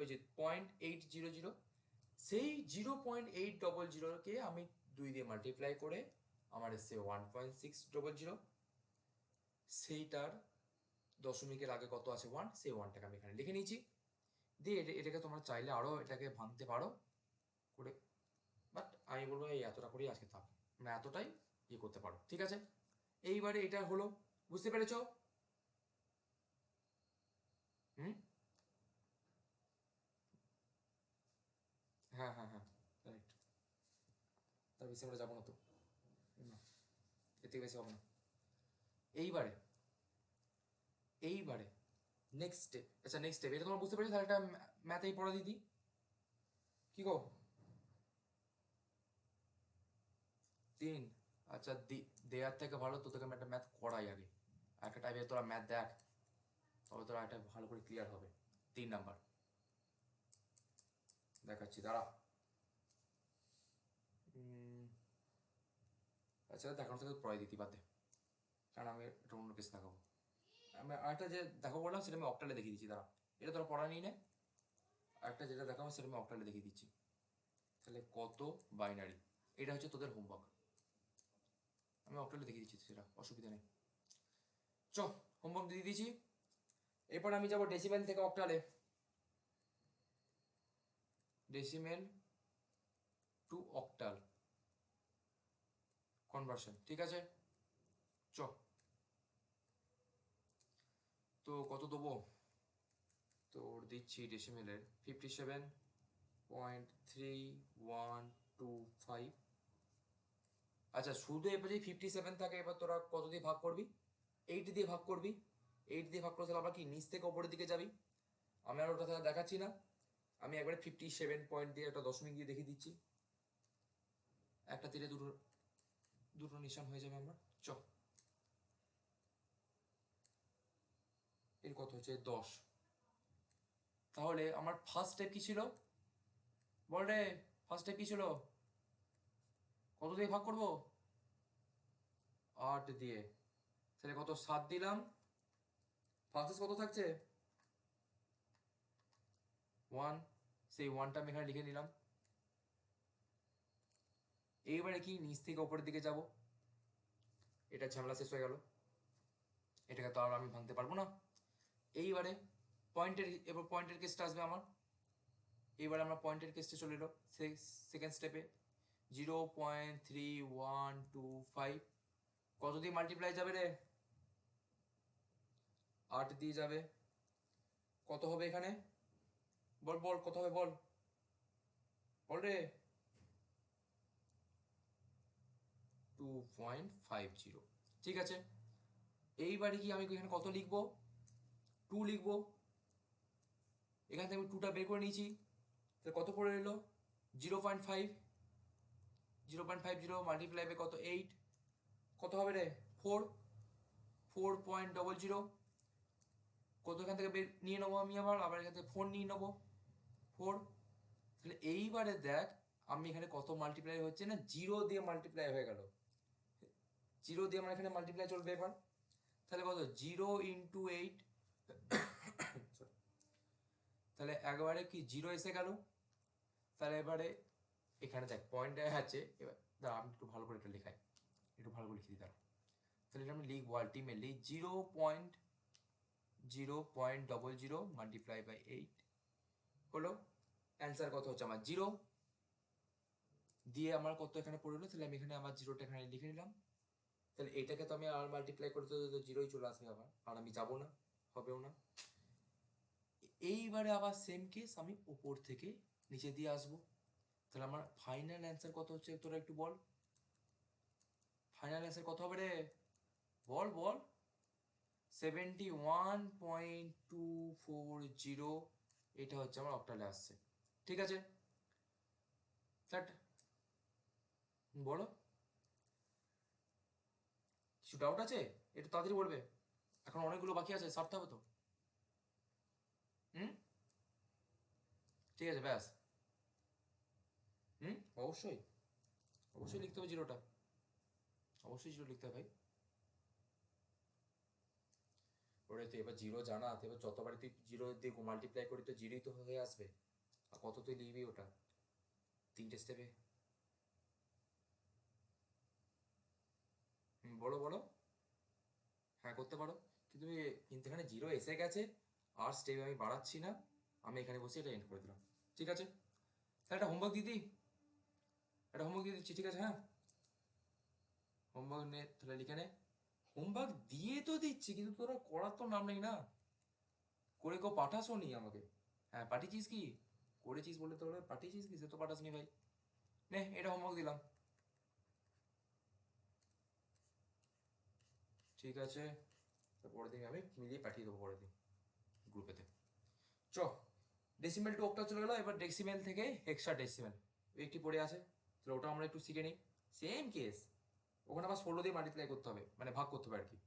ওই যে 0.800, সেই 0.800কে আমি 2 দিয়ে মাল্টিপ্লাই করে আমার এসছে 1.600। সেইটার দশমিকের আগে কত আছে 1, সেই 1টাকে আমি এখানে লিখে নিয়েছি। দিয়ে এটাকে তোমরা চাইলে আরও এটাকে ভাঙতে পারো করে, বাট আমি বলবো এই এতটা করেই আজকে থাক, মানে এতটাই ইয়ে করতে পারো। ঠিক আছে, এইবারে এটা হলো, বুঝতে পেরেছো? হুম, হ্যাঁ হ্যাঁ হ্যাঁ, রাইট। তার বেশি আমরা যাবো না তো, না, এর থেকে বেশি হবে না। এইবারে এইবারে নেক্সট স্টেপ, আচ্ছা নেক্সট স্টেপ এটা তোমরা বুঝতে পেরেছো? তাহলে একটা ম্যাথেই পড়া দিদি, কি গো? 3, আচ্ছা দেয়ার থেকে ভালো তো তোকে আমি একটা ম্যাথ করাই আগে, একটা টাইপের তোরা ম্যাথ দেখ, তবে তোরা একটা ভালো করে ক্লিয়ার হবে। 3 নাম্বার দেখাচ্ছি, দাঁড়া। আচ্ছা দেখানোর থেকে পড়াই দিতে বাদ দে, কারণ আমি একটা অন্য কিছু দেখাবো। আমি আরেকটা যে দেখাবো বললাম সেটা আমি অক্টালে দেখিয়ে দিচ্ছি, দাঁড়া। এটা তোরা পড়া নিয়ে নে, আরেকটা যেটা দেখাবো সেটা আমি অক্টালে দেখিয়ে দিচ্ছি। তাহলে কত বাইনারি, এটা হচ্ছে তোদের হোমওয়ার্ক, আমি অক্টালে দেখিয়ে দিচ্ছি, সেটা অসুবিধা নেই। চ, হোমওয়ার্ক দিয়ে দিয়েছি। এরপর আমি যাবো ডেসিমেল থেকে অক্টালে, ডেসিমেল টু অক্টাল কনভার্সন। ঠিক আছে, চ। তো কত দেবো? তোর দিচ্ছি ডেসিমেলের 57.3125। আচ্ছা, শুধু এবার যদি 57 থাকে, এবার তোরা কত দিয়ে ভাগ করবি? 8 দিয়ে ভাগ করবি। 8 দিয়ে ভাগ করতে আবার কি নিচ থেকে ওপরের দিকে যাবি? আমি আর ওটা তাহলে দেখাচ্ছি না, আমি একবারে 57 দিয়ে একটা দশমিক দিয়ে দেখিয়ে দিচ্ছি। একটা তীরে দুটো দুটো নিশান হয়ে যাবে আমার। চ, এর কত হচ্ছে 10। তাহলে আমার ফার্স্ট স্টেপ কি ছিল? বল রে, ফার্স্ট স্টেপ কি ছিল? কত দিয়ে ভাগ করবো? 8 দিয়ে। তাহলে কত? 7 দিলাম, ফার্স্ট কত থাকছে? 1, সেই 1টা আমি এখানে লিখে নিলাম। এইবারে কি নিচ থেকে ওপরের দিকে যাব, এটা ঝামেলা শেষ হয়ে গেল, এটাকে তো আর আমি ভাঙতে পারবো না। এইবারে এবার পয়েন্টের কেসটা আসবে আমার। এইবার আমরা পয়েন্টের কেসটা চলে এলো সেকেন্ড স্টেপে। 0.3125 কত দিয়ে মাল্টিপ্লাই যাবে রে? 8 দিয়ে যাবে। কত হবে এখানে? বল বল, কত হবে বল, বল রে। 2.50। ঠিক আছে, এইবারে কি আমি এখানে কত লিখবো? 2 লিখবো। এখান থেকে আমি 2টা বের করে নিয়েছি, তাহলে কত পড়ে এলো? 0.5। 0.50 মাল্টিপ্লাই বাই কত? 8। কত হবে রে? 4। 4.00। কত এখান থেকে বের নিয়ে নেবো আমি, আবার এখান থেকে 4 নিয়ে নেবো। 4। তাহলে এইবারে দেখ আমি এখানে কত মাল্টিপ্লাই হচ্ছে না, 0 দিয়ে মাল্টিপ্লাই হয়ে গেল। 0 দিয়ে আমার এখানে মাল্টিপ্লাই চলবে এবার। তাহলে কত? 0 ইন্টু 8। তাহলে একবারে কি 0 এসে গেল। তাহলে এবারে এখানে দেখ পয়েন্ট আছে, এবার দাঁড়া আমি একটু ভালো করে এটা লেখাই, একটু ভালো করে লিখে দিই দাঁড়া। তাহলে এটা আমি লিখবো আলটিমেটলি 0.00 মাল্টিপ্লাই বাই 8 হলো। অ্যান্সার কত হচ্ছে আমার? 0 দিয়ে আমার কত এখানে পড়লো, তাহলে আমি এখানে আমার 0টা এখানে লিখে নিলাম। তাহলে এটাকে তো আমি আর মাল্টিপ্লাই করতে তো 0ই চলে আসবে আবার, আর আমি যাবো না, হবেও না। এইবারে আবার সেম কেস, আমি উপর থেকে নিচে দিয়ে আসবো। তাহলে আমার ফাইনাল অ্যান্সার কত হচ্ছে তোরা একটু বল। ফাইনাল অ্যান্সার কত হবে রে? বল বল। 71.240। এটা হচ্ছে আমার অক্টালে আসছে। ঠিক আছে, স্যার বলো, কিছু ডাউট আছে? একটু তাড়াতাড়ি বলবে, এখন অনেকগুলো বাকি আছে, সারতে হবে তো। হুম, ঠিক আছে ব্যাস। হুম, অবশ্যই অবশ্যই লিখতে হবে 0টা, অবশ্যই 0 লিখতে হবে ভাই। ওরে তুই এবার 0 জানা, তুই এবার যতবারই তুই 0 দিয়ে মাল্টিপ্লাই করি তো 0ই তো হয়ে আসবে। আর কত তুই লিখবি ওটা 3টে স্টেপে? বলো বলো। হ্যাঁ করতে পারো, কিন্তু কিন্তু এখানে 0 এসে গেছে, আর স্টেপ আমি বাড়াচ্ছি না, আমি এখানে বসে এটা এন্ড করে দিলাম। ঠিক আছে, তাহলে একটা হোমওয়ার্ক দিদি, একটা হোমওয়ার্ক দিয়ে দিচ্ছি, ঠিক আছে? হ্যাঁ, হোমওয়ার্ক নে, তাহলে লিখে নে। হোমওয়ার্ক দিয়ে তো দিচ্ছি, কিন্তু তোরা করার তো নাম নেই না, করে কেউ পাঠাসও নি আমাকে। হ্যাঁ পাঠিয়েছিস কি? করেছিস বলে তোরা পাঠিয়েছিস কি? সে তো পাঠাসনি ভাই। নে এটা হোমওয়ার্ক দিলাম। ঠিক আছে, তো পরের দিন আমি মিলিয়ে পাঠিয়ে দেবো পরের দিন গ্রুপেতে। চ, ডেসিমেল টু অক্টা চলে গেলো, এবার ডেসিমেল থেকে হেক্সা ডেসিমেল একটি পড়ে আছে, তাহলে ওটা আমরা একটু শিখে নিই। সেম কেস, ওখানে আবার 16 দিয়ে মাল্টিপ্লাই করতে হবে, মানে ভাগ করতে হবে আর কি।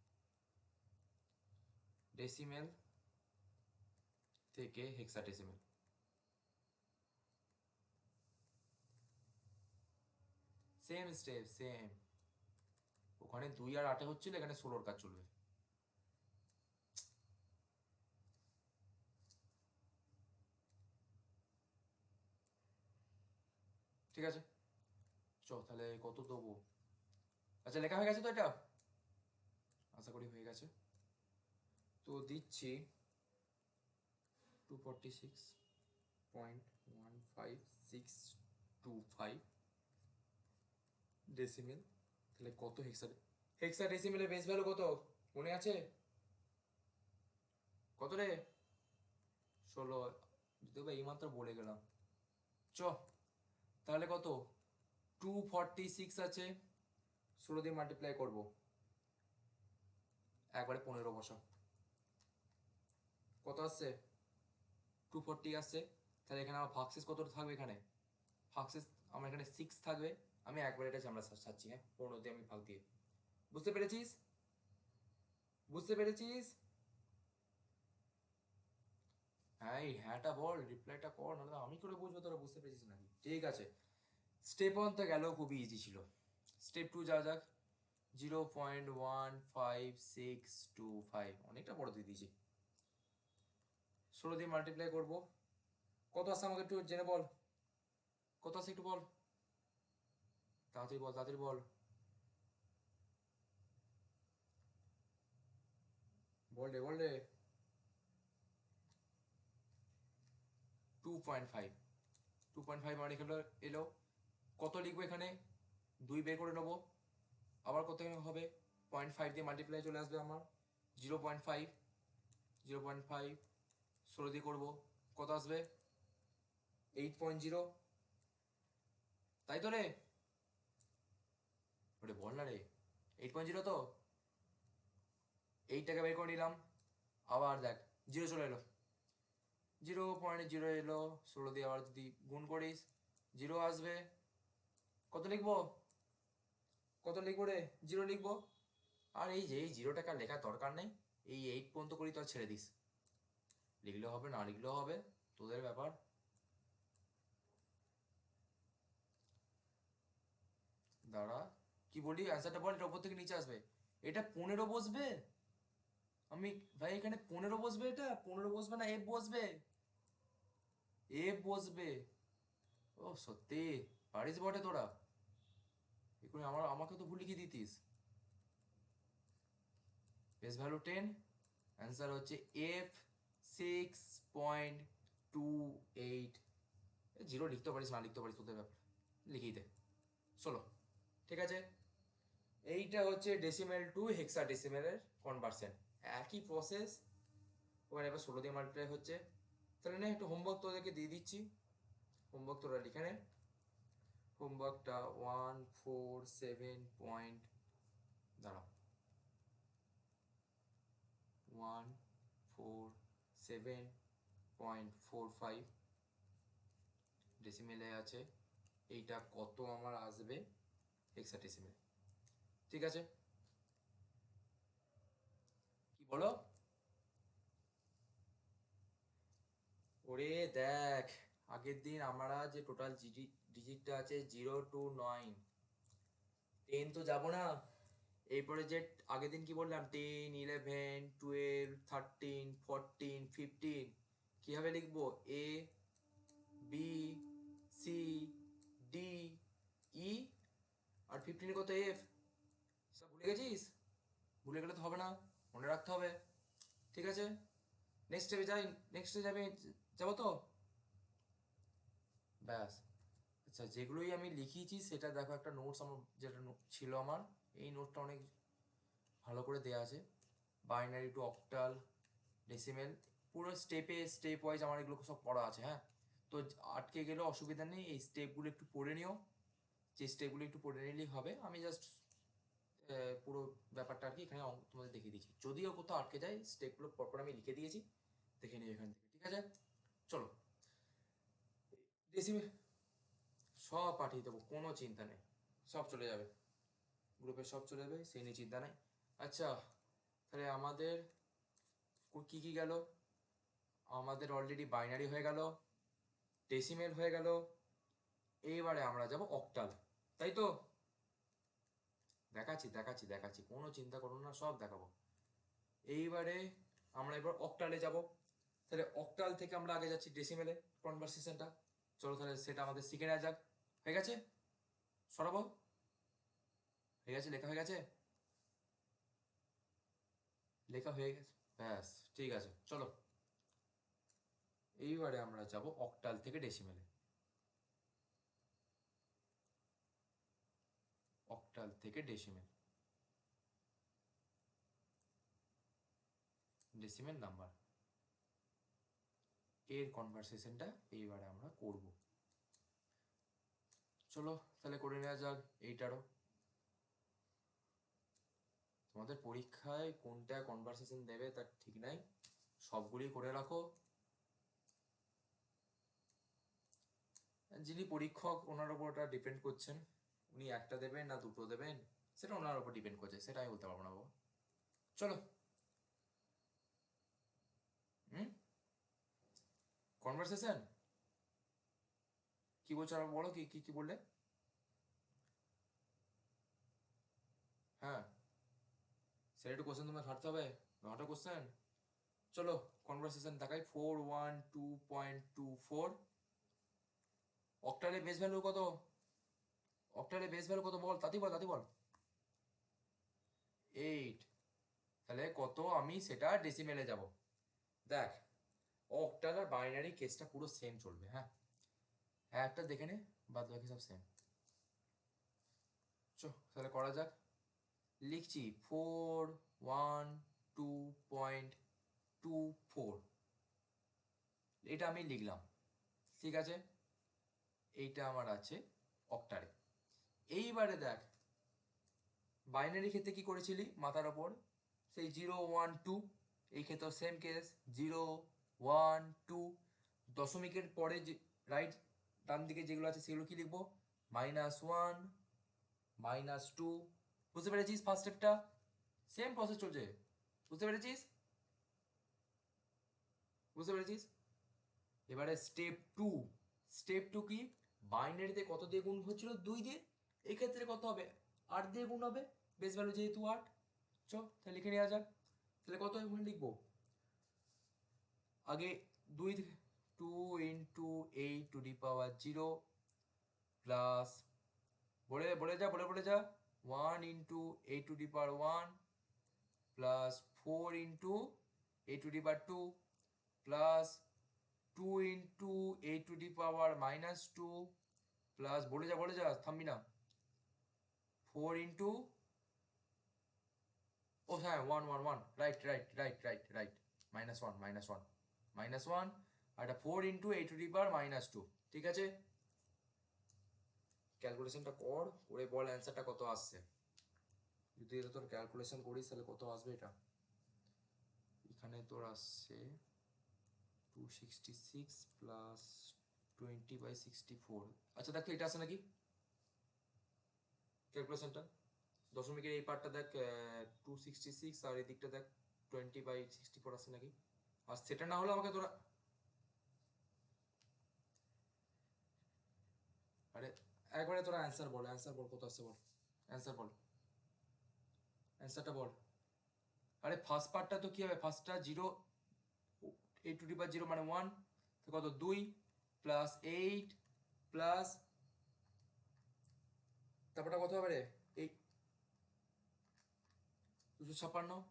ডেসিমেল থেকে হেক্সা ডেসিমেল, সেম স্টেপ সেম। ওখানে 2 আর 8 হচ্ছিল, এখানে 16 কাজ চলবে। ঠিক আছে, চ তাহলে কত দেবো? আচ্ছা লেখা হয়ে গেছে তো এটা, আশা করি হয়ে গেছে। তো দিচ্ছি 246.15625 ডেসিমেল। তাহলে কত হেক্সা, হেক্সা ডেসিমেলের বেস ভ্যালু কত মনে আছে? কত রে? 16। দেখবে এই মাত্র বলে গেলাম। চ তাহলে কত? 246 আছে, 16 দিয়ে মাল্টিপ্লাই করবো, একবারে 15 বসা। কত আসছে? 240 আসছে। তাহলে এখানে আমার ভাগশেষ কত থাকবে? এখানে ভাগশেষ আমার এখানে 6 থাকবে। আমি একবার এটা আমরা সাচ্ছি, হ্যাঁ 15 দিয়ে আমি ভাগ দিয়ে। বুঝতে পেরেছিস? বুঝতে পেরেছিস? হ্যাঁ এই হ্যাঁটা বল, রিপ্লাইটা কর, নাহলে আমি করে বুঝবো তোরা বুঝতে পেরেছিস নাকি। ঠিক আছে, স্টেপ 1 তো গেল, খুবই ইজি ছিল। স্টেপ 2 যা যাক। 0.15625, অনেকটা বড় দিয়ে দিয়েছি। 16 দিয়ে মাল্টিপ্লাই করবো, কত আসছে আমাকে একটু জেনে বল, কত আসছে একটু বল, তাড়াতাড়ি বল তাড়াতাড়ি বল, বল রে বল রে। 2.5, 2.5 আমার এখানে এলো। কত লিখবো এখানে? 2 বের করে নেবো, আবার কত এখানে হবে? 0.5 দিয়ে মাল্টিপ্লাই চলে আসবে আমার। 0.5, 0.5 16 দিয়ে করবো, কত আসবে? 8.0। তাই তো রে? ওরে বল না রে, 8.0 তো? এইটাকে বের করে নিলাম, আবার দেখ 0 চলে এলো, 0.0 এলো, 16 দিয়ে আবার যদি গুণ করিস 0 আসবে। কত লিখবো, কত লিখবো রে, 0 লিখবো। আর এই যে এই 0টাকে আর লেখার দরকার নেই, এই 8 পর্যন্ত করি তো আর ছেড়ে দিস, লিখলেও হবে না লিখলেও হবে, তোদের ব্যাপার। দাঁড়া, কি বলি অ্যান্সারটা বল, এটা ওপর থেকে নিচে আসবে, এটা 15 বসবে। আমি ভাই এখানে 15 বসবে, এটা 15 বসবে না, এফ বসবে, এফ বসবে। ও সত্যি পারিস বটে তোরা, এখানে আমাকে তো ভুল লিখে দিতিস। বেস ভ্যালু 10, অ্যান্সার হচ্ছে এফ 6.28। 0 লিখতে পারিস না লিখতে পারিস তোদের ব্যাপার, লিখিয়ে দে। চলো ঠিক আছে, এইটা হচ্ছে ডেসিমেল টু হেক্সা ডেসিমেলের কনভার্সন, একই প্রসেস। ওখানে এবার 16 দিয়ে মাল্টিপ্লাই হচ্ছে। তাহলে না একটু হোমওয়ার্ক তোদেরকে দিয়ে দিচ্ছি, হোমওয়ার্ক তোরা লিখে নে। হোমওয়ার্কটা 147 পয়েন্ট, দাঁড়া 147.45 ডেসিমেলে আছে। এইটা কত আমার আসবে হেক্সাডেসিমেল, ঠিক আছে কি বলো। ওরে দেখ, আগের দিন আমরা যে টোটাল ডিজিটটা আছে 0 to 9, 10 তো যাবো না। এরপরে যে আগের দিন কি বললাম, 10, 11, 12, 13, 14, 15, কিভাবে লিখবো, A B C D E, আর 15 কত এফ, সব ভুলে গেছিস, ভুলে গেলে তো হবে না, মনে রাখতে হবে, ঠিক আছে। নেক্সট স্টেপে যাই, নেক্সট স্টেপে যাবে, যাবো তো, ব্যাস। আচ্ছা যেগুলোই আমি লিখিয়েছি সেটা দেখো, একটা নোটস আমার যেটা ছিল আমার, এই নোটটা অনেক ভালো করে দেওয়া আছে, বাইনারি টু অক্টাল ডেসিমেল, পুরো স্টেপে স্টেপ ওয়াইজ আমার এগুলো সব পড়া আছে, হ্যাঁ। তো আটকে গেলেও অসুবিধা নেই, এই স্টেপগুলো একটু পড়ে নিও, যে স্টেপগুলো একটু পড়ে নিলেই হবে। আমি জাস্ট পুরো ব্যাপারটা আর কি এখানে তোমাদের দেখিয়ে দিচ্ছি, যদিও কোথাও আটকে যায় স্টেপগুলো পরপর আমি লিখে দিয়েছি, দেখে নিও এখান থেকে, ঠিক আছে। চলো ডেসিমেল সব পাঠিয়ে দেবো, কোনো চিন্তা নেই, সব চলে যাবে গ্রুপে, সব চলে যাবে, সেই নিয়ে চিন্তা নেই। আচ্ছা তাহলে আমাদের কি কি গেল, আমাদের অলরেডি বাইনারি হয়ে গেল, ডেসিমেল হয়ে গেল, এইবারে আমরা যাব অক্টাল, তাই তো। দেখাচ্ছি দেখাচ্ছি দেখাচ্ছি, কোনো চিন্তা করো না, সব দেখাবো। এইবারে আমরা এবার অক্টালে যাব, তাহলে অক্টাল থেকে আমরা আগে যাচ্ছি ডেসিমেলে কনভার্সেশনটা। চলো তাহলে সেটা আমাদের শিখে নেওয়া যাক। হয়ে গেছে সরাবো, হয়ে গেছে, লেখা হয়ে গেছে, লেখা হয়ে গেছে, ব্যাস ঠিক আছে। চলো এইবারে আমরা যাব অক্টাল থেকে ডেসিমেলে, অক্টাল থেকে ডেসিমেল, ডেসিমেল নাম্বার, এর কনভার্সেশনটা এইবারে আমরা করব। চলো তাহলে করে নেওয়া যাক এইটারও। তোমাদের পরীক্ষায় কোনটা কনভার্সেশন দেবে তার ঠিক নাই, সবগুলি করে রাখো। যিনি পরীক্ষক ওনার উপর ওটা ডিপেন্ড করছেন, উনি একটা দেবেন না দুটো দেবেন সেটা ওনার উপর ডিপেন্ড করছে, সেটা আমি বলতে পারবো না বাবা। চলো হুম, কনভার্সেশন কি বলছো আর বলো, কি কি কি বললে। হ্যাঁ সেটা একটু কোশ্চেন তোমার ঘাটতে হবে, নটা কোশ্চেন। চলো কনভার্সেশন দেখাই, 412.24, অক্টালে বেস ভ্যালু কত, অক্টালে বেস ভ্যালু কত বল, তাতি বল তাতি বল, 8। তাহলে কত, আমি সেটা ডেসিমেলে যাব। দেখ অক্টাল আর বাইনারি কেসটা পুরো সেম চলবে, হ্যাঁ হ্যাঁ একটা দেখে নে, বাদ বাকি সব সেম। চো তাহলে করা যাক, লিখছি 412.24, এটা আমি লিখলাম, ঠিক আছে। এইটা আমার আছে অক্টারে। এইবারে দেখ বাইনারি ক্ষেত্রে কি করেছিলি, মাথার ওপর সেই 0 1 2, এই ক্ষেত্রে সেম কেস 0 1 2। দশমিকের পরে যে রাইট ডান দিকে যেগুলো আছে সেগুলো কি লিখবো? -1 -2। বুঝতে পেরেছিস? ফার্স্ট স্টেপটা সেম প্রসেস চলছে, বুঝতে পেরেছিস? বুঝতে পেরেছিস? এবারে স্টেপ টু কি? বাইনারিতে কত দিয়ে গুণ হচ্ছিল? 2 দিয়ে। এই ক্ষেত্রে কত হবে? 8 দিয়ে গুণ হবে, বেস ভ্যালু যেহেতু 8। তাহলে লিখে নেওয়া যাক। তাহলে কত লিখবো? আগে 2 2 × 8⁻0 প্লাস বলে যা 1 × 8⁻1 প্লাস 4 × 8⁻2 প্লাস 2 × 8⁻2 প্লাস বলে যা থামবি না 4 × ও হ্যাঁ 1 রাইট -1 আর এটা 4 × 8⁻2। ঠিক আছে, ক্যালকুলেশনটা করে বল অ্যান্সারটা কত আসছে। যদি এটা তোর ক্যালকুলেশন করিস তাহলে কত আসবে? এটা এখানে তোর আসছে 266 প্লাস 20/64। আচ্ছা দেখ তো এটা আসে নাকি ক্যালকুলেশনটা। দশমিকের এই পার্টটা দেখ 266 আর এই দিকটা দেখ 20/64 আসে নাকি। আর সেটা না হলে আমাকে তোরা আরে একবারে তোরা অ্যান্সার বল কত আসছে বল, অ্যান্সারটা বল। আরে ফার্স্ট পার্টটা তো কি হবে? ফার্স্টটা 8⁻0 মানে 1, তো কত 2 প্লাস 8 প্লাস তারপরটা কত হবে রে? 256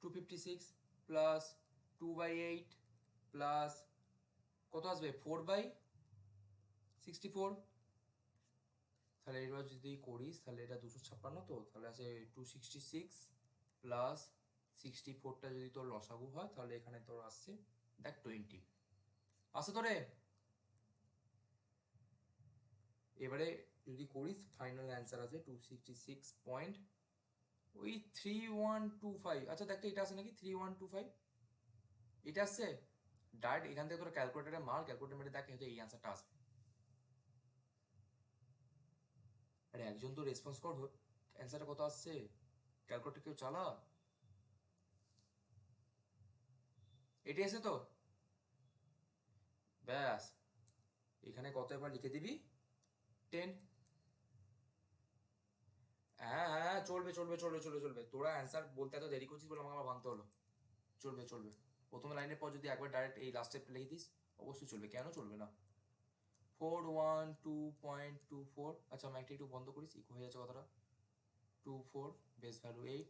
256 প্লাস 2/8 প্লাস কত আসবে? 4/64। তাহলে এবার যদি করিস তাহলে এটা 256, তো তাহলে আছে 266 প্লাস 64টা যদি তোর লসাগু হয় তাহলে এখানে তোর আসছে দেখ 20 আসে তোরে। এবারে যদি করিস ফাইনাল অ্যান্সার আছে 266.3125। আচ্ছা দেখ তো এটা আসে নাকি 3125, এটা আসছে ডাইরেক্ট এখান থেকে তোর ক্যালকুলেটারে মার, ক্যালকুলেটার মেরে দেখ হয়তো এই অ্যান্সারটা আসবে। আরে একজন তো রেসপন্স কর, অ্যান্সারটা কত আসছে? ক্যালকুলেটর কেউ চালা। এটি এসে তো ব্যাস এখানে কত এবার লিখে দিবি 10। হ্যাঁ হ্যাঁ চলবে। তোরা অ্যান্সার বলতে এত দেরি করছিস বলে আমাকে আবার ভাঙতে হলো। চলবে। প্রথম লাইনের পর যদি একবার ডাইরেক্ট এই লাস্ট স্টেপ লিখে দিস অবশ্যই চলবে, কেন চলবে না। 412.24। আচ্ছা মাইকটা একটু বন্ধ করিস, ইকো হয়ে যাচ্ছে কথাটা। 24 বেস ভ্যালু 8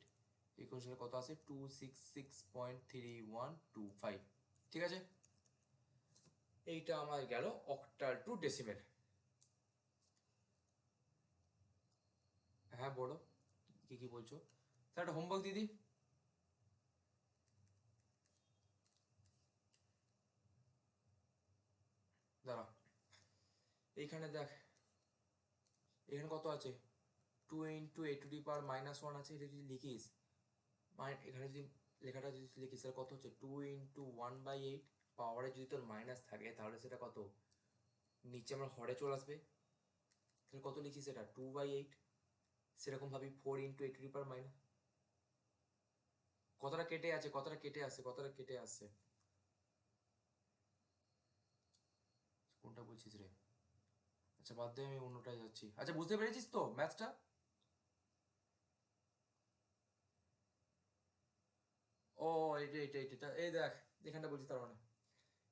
ইকুয়েশনে কত আছে? 266.3125। ঠিক আছে, এইটা আমার গেল অক্টাল টু ডেসিমেল। হ্যাঁ বলো কি বলছো? তাহলে একটা হোমওয়ার্ক দিদি। দাঁড়া, এইখানে দেখ এখানে কত আছে? 2 × 8⁻1 আছে। এটা যদি লিখিস এখানে যদি লেখাটা যদি লিখিস তাহলে কত হচ্ছে? 2 × 1/8 পাওয়ারে যদি তোর মাইনাস থাকে তাহলে সেটা কত? নিচে আমার হরে চলে আসবে। তাহলে কত লিখিস? এটা 2/8। সেরকম ভাবি 4 × 8⁻। কথাটা কেটে আসছে। কোনটা বলছিস রে? আচ্ছা বাদ দে, আমি অন্যটায় যাচ্ছি। আচ্ছা বুঝতে পেরেছিস তো ম্যাথটা? ও এটা এই দেখ এখানটা বলছি তার মানে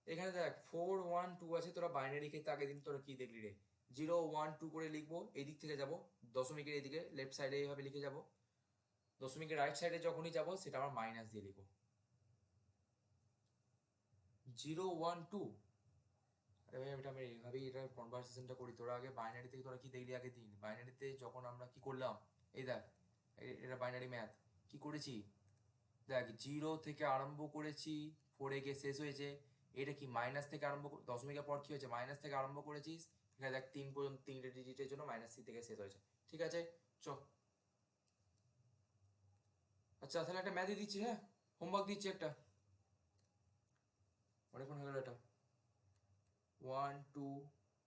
এখানে দেখ 4 1 2 আছে। তোরা বাইনারি ক্ষেত্রে আগের দিন তোরা কি দেখলি রে? 0 1 2 করে লিখবো, এই দিক থেকে যাব দশমিকের এইদিকে লেফট সাইডে এইভাবে লিখে যাব। দশমিকের রাইট সাইডে যখনই যাব সেটা আমার মাইনাস দিয়ে লিখবো। 0 1 2। আরে ভাই এটা আমি এইভাবেই এটা কনভারসেশনটা করি। তোরা আগে বাইনারি থেকে তোরা কি দেখলি আগের দিন? বাইনারিতে যখন আমরা কি করলাম, এই দেখ এটা বাইনারি ম্যাথ কি করেছি দেখ, 0 থেকে আরম্ভ করেছি 4 গিয়ে শেষ হয়েছে। এটা কি মাইনাস থেকে আরম্ভ, দশমিকের পর কি হয়েছে? মাইনাস থেকে আরম্ভ করেছিস, এখানে দেখ 3 পর্যন্ত 3টে ডিজিটের জন্য -3 থেকে শেষ হয়েছে। ঠিক আছে চ। আচ্ছা তাহলে একটা ম্যাথই দিচ্ছি, হ্যাঁ হোমওয়ার্ক দিচ্ছি একটা, অনেকক্ষণ হয়ে গেল এটা। 1 2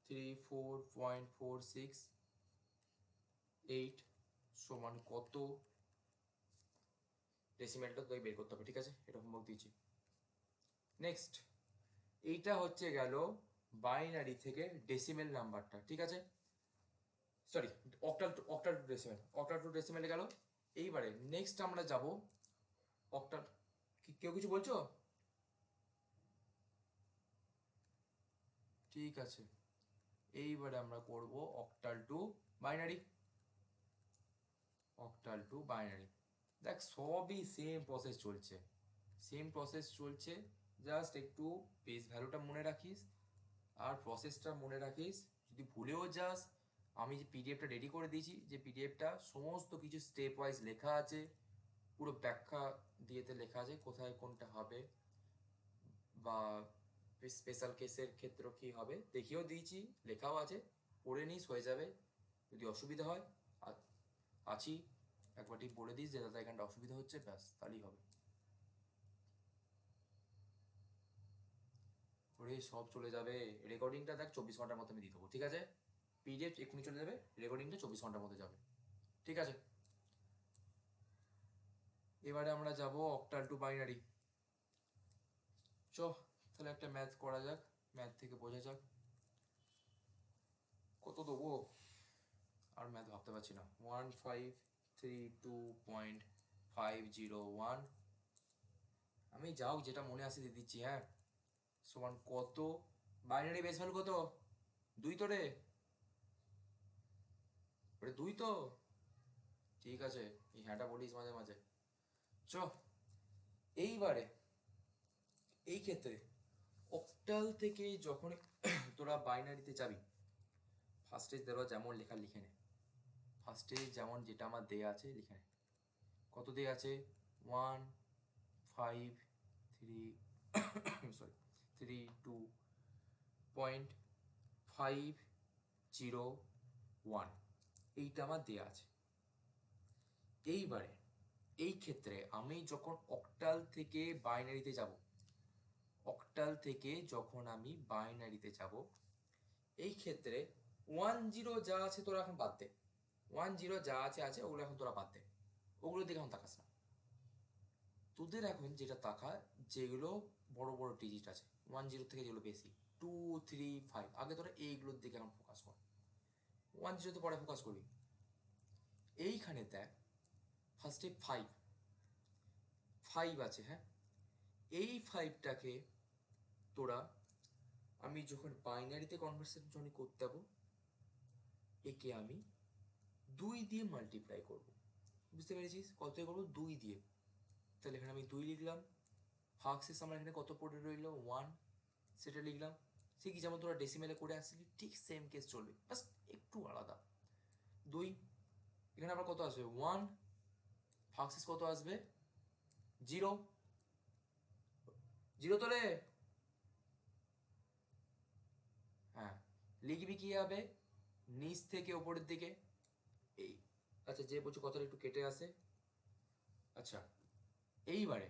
3 4.468 সমান কত, ডেসিমেলটা তোকে বের করতে হবে, ঠিক আছে? এটা হোমওয়ার্ক দিয়েছি। নেক্সট, এইটা হচ্ছে গেল বাইনারি থেকে ডেসিমেল নাম্বারটা, ঠিক আছে? Sorry, octal to decimal, octal to ডেসিমেলে গেল। এইবারে নেক্সট আমরা যাব অক্টাল। কেউ কিছু বলছো? ঠিক আছে, এইবারে আমরা করব octal two binary. Octal two binary, দেখ সবই সেম প্রসেস চলছে, সেম প্রসেস চলছে, জাস্ট একটু বেস ভ্যালুটা মনে রাখিস আর প্রসেসটা মনে রাখিস। যদি ভুলেও যাস, আমি যে পিডিএফটা রেডি করে দিয়েছি, যে পিডিএফটা সমস্ত কিছু স্টেপ ওয়াইজ লেখা আছে, পুরো ব্যাখ্যা দিয়েতে লেখা আছে কোথায় কোনটা হবে, বা স্পেশাল কেসের ক্ষেত্রে কি হবে দেখিয়েও দিয়েছি, লেখাও আছে, পড়ে নিস হয়ে যাবে। যদি অসুবিধা হয় আছি, একবারটি বলে দিস যে দাদা এখানটা অসুবিধা হচ্ছে, ব্যাস তাহলেই হবে। ওরে সব চলে যাবে, রেকর্ডিংটা দেখ 24 ঘন্টার মধ্যে আমি দিয়ে দেবো, ঠিক আছে? পিডিএফ এক্ষুনি চলে যাবে, রেকর্ডিংটা 24 ঘন্টার মধ্যে যাবে, ঠিক আছে? এবারে আমরা যাব অক্টাল টু বাইনারি। চ, তাহলে একটা ম্যাথ করা যাক, ম্যাথ থেকে বোঝা যাক কত দেবো, আর ম্যাথ ভাবতে পারছি না। 1532501, আমি যাও যেটা মনে আসে দিয়ে দিচ্ছি, হ্যাঁ। সমান কত, বাইনারি বেস ভ্যালু কত, 2 তো রে, ওরে 2 তো, ঠিক আছে, এই হ্যাঁটা বলিস মাঝে মাঝে। চ, এইবারে এই ক্ষেত্রে অক্টাল থেকে যখন তোরা বাইনারিতে যাবি, ফার্স্টে দেওয়া যেমন লেখা লিখে নে, ফার্স্টে যেমন যেটা আমার দেয়া আছে লিখে নে। কত দেয়া আছে? 15332.501, এইটা আমার দেয়া আছে। এইবারে এই ক্ষেত্রে আমি যখন অক্টাল থেকে বাইনারিতে যাব, অক্টাল থেকে যখন আমি বাইনারিতে যাব, এই ক্ষেত্রে 10 যা আছে তোরা এখন বাদ দে, 10 যা আছে আছে, ওগুলো এখন তোরা বাদ দে, ওগুলো দিকে এখন তাকাস না। তোদের এখন যেটা তাকা, যেগুলো বড় বড় ডিজিট আছে 10 থেকে, যেগুলো বেশি 2 3 5, আগে তোরা এইগুলোর দিকে এখন ফোকাস কর, 10 পরে ফোকাস করবি। এইখানে দেখ ফার্স্টে 5 আছে, হ্যাঁ। এই 5টাকে তোরা, আমি যখন বাইনারিতে কনভার্সন যখন করতে যাবো, একে আমি 2 দিয়ে মাল্টিপ্লাই করব, বুঝতে পেরেছিস? কত করবো? 2 দিয়ে। তাহলে এখানে আমি 2 লিখলাম, ভাগশেষ আমার এখানে কত পড়ে রইল? 1, সেটা লিখলাম। সে কি যেমন তোরা ডেসিমেলে করে আসছিলি ঠিক সেম কেস চলবে, বাস একটু আলাদা। 2, এখানে আবার কত আসবে? 1, ভাগশেষ কত আসবে? 0, 0 তো রে, হ্যাঁ। লিখবি কি হবে? নিচ থেকে ওপরের দিকে, এই, আচ্ছা যে বলছো কথাটা একটু কেটে আসে। আচ্ছা, এইবারে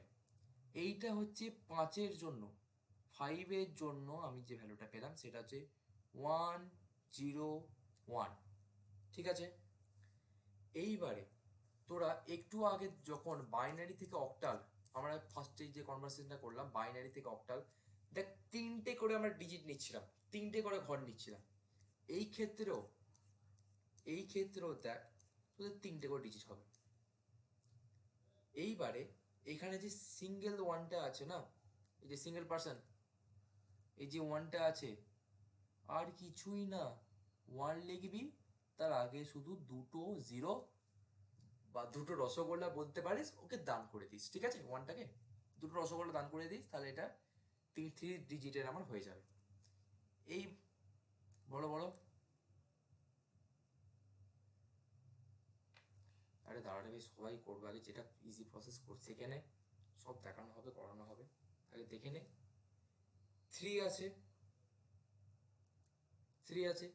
এইটা হচ্ছে 5-এর জন্য, 5-এর জন্য আমি যে ভ্যালুটা পেলাম সেটা হচ্ছে 101, ঠিক আছে? এইবারে তোরা একটু আগে যখন বাইনারি থেকে অক্টাল, আমরা ফার্স্টে যে কনভার্সেশনটা করলাম বাইনারি থেকে অক্টাল, দেখ 3টে করে আমরা ডিজিট নিচ্ছিলাম, 3টে করে ঘর নিচ্ছিলাম। এই ক্ষেত্রেও, এই ক্ষেত্রেও দেখ তোদের 3টে করে ডিজিট হবে। এইবারে এখানে যে সিঙ্গেল ওয়ানটা আছে না, এই যে সিঙ্গেল পার্সন, এই যে ওয়ানটা আছে, আর কিছুই না, 1 লিখবি, তার আগে শুধু 2টো 0 বা 2টো রসগোল্লা বলতে পারিস, ওকে দান করে দিস, ঠিক আছে? ওয়ানটাকে 2টো রসগোল্লা দান করে দিস, তাহলে এটা 3 ডিজিটের আমার হয়ে যাবে। এই বলো বলো, আরে দাঁড়াটা বেশ সবাই করবে, আগে যেটা ইজি প্রসেস করছে এখানে সব দেখানো হবে, করানো হবে, আগে দেখে নে। 3 আছে, 3 আছে,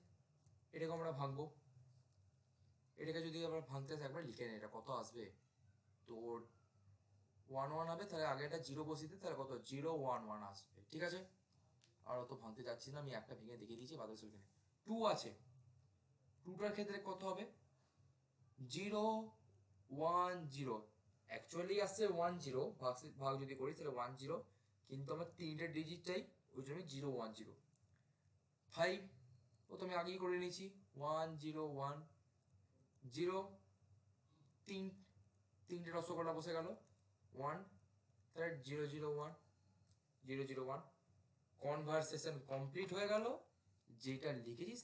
এটাকে আমরা ভাঙবো, এটাকে যদি আমরা ভাঙতে একবার লিখে নে, এটা কত আসবে তোর? ওয়ান ওয়ান হবে, তাহলে আগে একটা জিরো বসিয়ে দিই, তাহলে কত 011 আসবে। ঠিক আছে, আর অত ভাঙতে যাচ্ছি না, আমি একটা ভেঙে দেখিয়ে দিয়েছি, বাদ বাকি এখানে 2 আছে। 2টার ক্ষেত্রে কত হবে 010, অ্যাকচুয়ালি আসছে 10, ভাগ যদি করি তাহলে 10, কিন্তু আমার তিনটে ডিজিট চাই, ওই জন্য 010। 5 ও তো আমি আগেই করে নিয়েছি, 1010, তিনটে রসগোল্লা বসে গেল 1, তাহলে 001, কনভারসেশন কমপ্লিট হয়ে গেল। যেটা লিখেছিস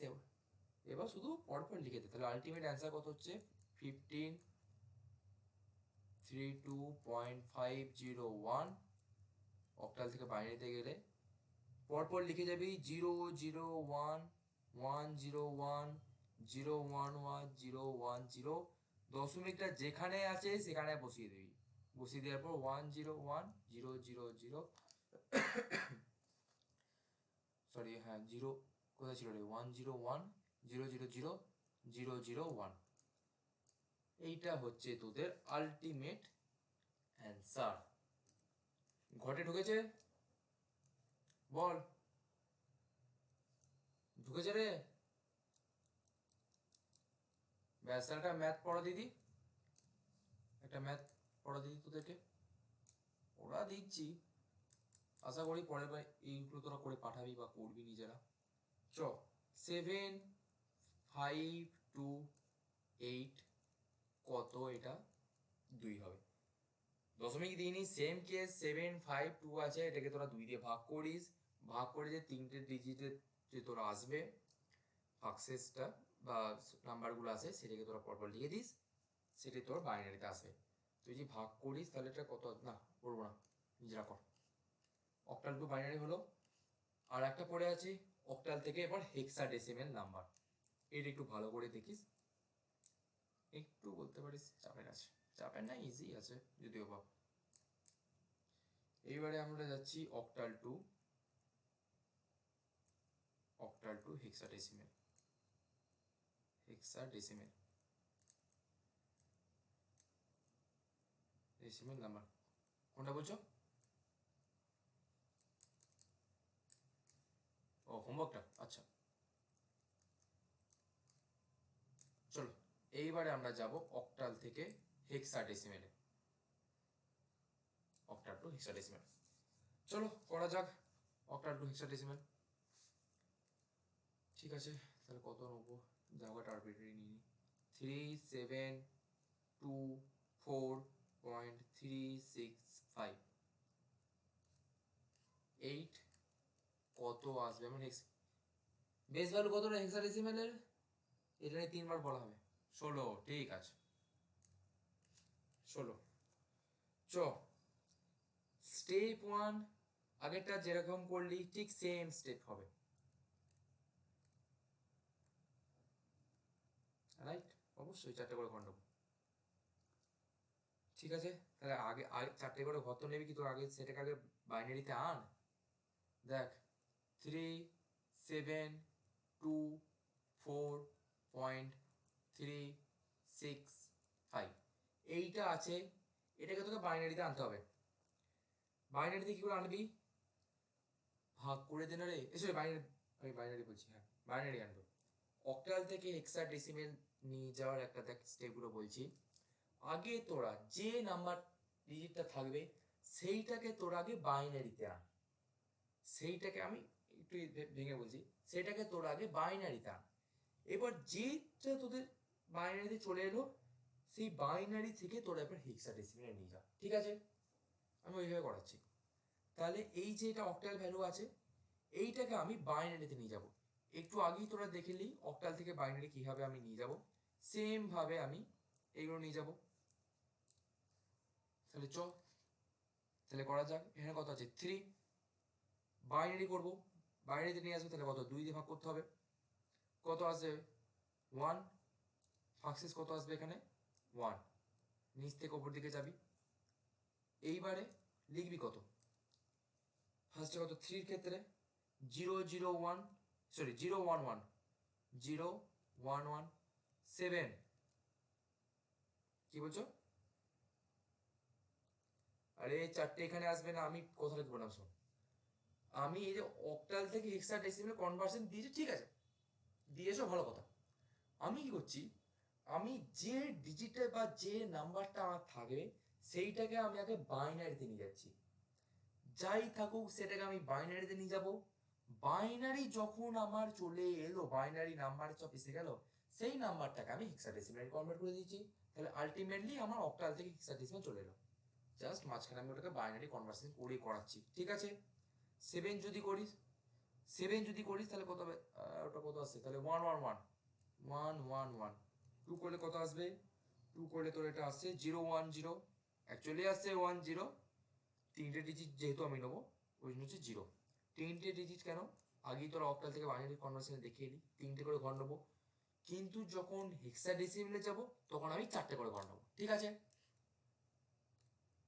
এবার শুধু পরপর লিখে দে, তাহলে আলটিমেট অ্যান্সার কত হচ্ছে 1532.501। অক্টাল থেকে বাইনারিতে গেলে পরপর লিখে যাবি 001, 101, 011, 011, দশমিকটা যেখানে আছে সেখানে বসিয়ে দিবি, বসিয়ে দেওয়ার পর 101, 000, সরি হ্যাঁ জিরো কোথায় ছিল রে, 101, 000, 001। এইটা হচ্ছে তোদের আলটিমেট অ্যান্সার। ঘটে ঢুকেছে, বল ঢুকেছে রে। ব্যাস, একটা ম্যাথ পড়া দিদি, একটা ম্যাথ পড়া দিদি তোদেরকে ওরা দিচ্ছি, আশা করি পরের বার এইগুলো তোরা করে পাঠাবি বা করবি নিজেরা। 7, 5, 2, 8 কত, এটা 2 হবে। দশমিক দিইনি, সেম কেস 7, 5, 2 আছে, এটাকে তোরা 2 দিয়ে ভাগ করিস, ভাগ করে যে তিনটে ডিজিটের যে তোরা আসবে সাকসেসটা বা নাম্বারগুলো আছে সেটাকে তোরা পরপর লিখে দিস, সেটাই তোর বাইনারিতে আসবে। তুই যদি ভাগ করিস তাহলে এটা কত, না করবো না, নিজেরা কর। অক্টাল টু বাইনারি হলো, আর একটা পড়ে আছে অক্টাল থেকে এবার হেক্সাডেসিমেল নাম্বার। এটা একটু ভালো করে দেখিস, একটু বলতে পারিস চাপের আছে, চাপের না, ইজি আছে যদিও বা। এইবারে আমরা যাচ্ছি octal two hexadecimal decimal number. কোনটা বলছো? ও হোমওয়ার্কটা, আচ্ছা চলো এইবারে আমরা যাব অক্টাল থেকে হেক্সাডেসিমেলে, অক্টাল টু হেক্সাডেসিমেল। চলো করা যাক অক্টাল টু হেক্সাডেসিমেল। ঠিক আছে, তাহলে কত নেবো, জায়গাটা আরবিট্রারি নিয়ে নিই, 3724.365, 8 কত আসবে আমার হেক্স, বেস ভ্যালু কত না হেক্সাডেসিমেলের, এটা নিয়ে 3 বার বলা হবে, 16। ঠিক আছে 16। চ স্টেপ 1 আগেরটা যেরকম করলি ঠিক সেম স্টেপ হবে, রাইট? অবশ্যই 4টে করে ঘর নেবো। ঠিক আছে, তাহলে আগে 4টে করে ঘর তো নেবি, কি তোর আগে সেটাকে আগে বাইনারিতে আন। দেখ 3724.365 এইটা আছে, এটাকে তোকে বাইনারিতে আনতে হবে। বাইনারিতে কি করে আনবি, ভাগ করে দে না রে, সরি বাইনারি, আমি বাইনারি বলছি, হ্যাঁ বাইনারি আনবো। অক্টাল থেকে হেক্সাডেসিমেল নিয়ে যাওয়ার একটা দেখ স্টেপগুলো বলছি। আগে তোরা যে নাম্বার ডিজিটটা থাকবে সেইটাকে তোরা আগে বাইনারিতে আন, সেইটাকে আমি একটু ভেঙে বলছি, সেটাকে তোরা আগে বাইনারিতে আন। এবার যেটা তোদের বাইনারিতে চলে এলো সেই বাইনারি থেকে তোরা এবার হেক্সাডেসিমেলে নিয়ে যা, ঠিক আছে? আমি ওইভাবে করাচ্ছি। তাহলে এই যে এটা অক্টাল ভ্যালু আছে এইটাকে আমি বাইনারিতে নিয়ে যাব। একটু আগেই তোরা দেখে নিই অক্টাল থেকে বাইনারি কিভাবে আমি নিয়ে যাব, সেম ভাবে আমি এইগুলো নিয়ে যাব। তাহলে তাহলে করা যাক, এখানে কত আছে 3, বাইনারি করব, বাইনারিতে নিয়ে আসবো, তাহলে কত 2 দিয়ে ভাগ করতে হবে, কত আসবে 1, সাকসেস কত আসবে এখানে 1, নিচ থেকে ওপর দিকে যাবি। এইবারে লিখবি কত, ফার্স্টে কত 3 ক্ষেত্রে 001, সরি 011, 0117, কি বলছো? আরে চারটে এখানে আসবে না, আমি কথা লিখবো না, শোন। আমি এই যে অক্টাল থেকে হেক্সাডেসিমেল কনভার্সন দিয়েছি, ঠিক আছে, দিয়েছো, ভালো কথা। আমি কি করছি, আমি যে ডিজিটে বা যে নাম্বারটা আমার থাকবে সেইটাকে আমি আগে বাইনারিতে নিয়ে যাচ্ছি। যাই থাকুক সেটাকে আমি বাইনারিতে নিয়ে যাব। বাইনারি যখন আমার চলে এলো, বাইনারি নাম্বার সব এসে গেল, সেই নাম্বারটাকে আমি হেক্সাডেসিমেল কনভার্ট করে দিয়েছি। তাহলে আলটিমেটলি আমার অক্টাল থেকে হেক্সাডেসিমেল চলে এলো। জাস্ট মাঝখানে আমি ওটাকে বাইনারি কনভার্সন করে করাচ্ছি, ঠিক আছে। সেভেন যদি করিস, তাহলে কত হবে, ওটা কত আসছে, তাহলে 111 টু করলে কত আসবে, টু করলে তোর এটা আসছে 010, অ্যাকচুয়ালি আসছে 10। তিনটে ডিজিট যেহেতু আমি নেবো, ওই জন্য হচ্ছে 0। তিনটে ডিজিট কেন, আগেই তোরা অক্টাল থেকে বাইনারি কনভার্সনে দেখিয়ে দিই, তিনটে করে ঘর নেবো। কিন্তু যখন হেক্সাডেসিমেলে যাব তখন আমি চারটে করে ঘর নেবো, ঠিক আছে।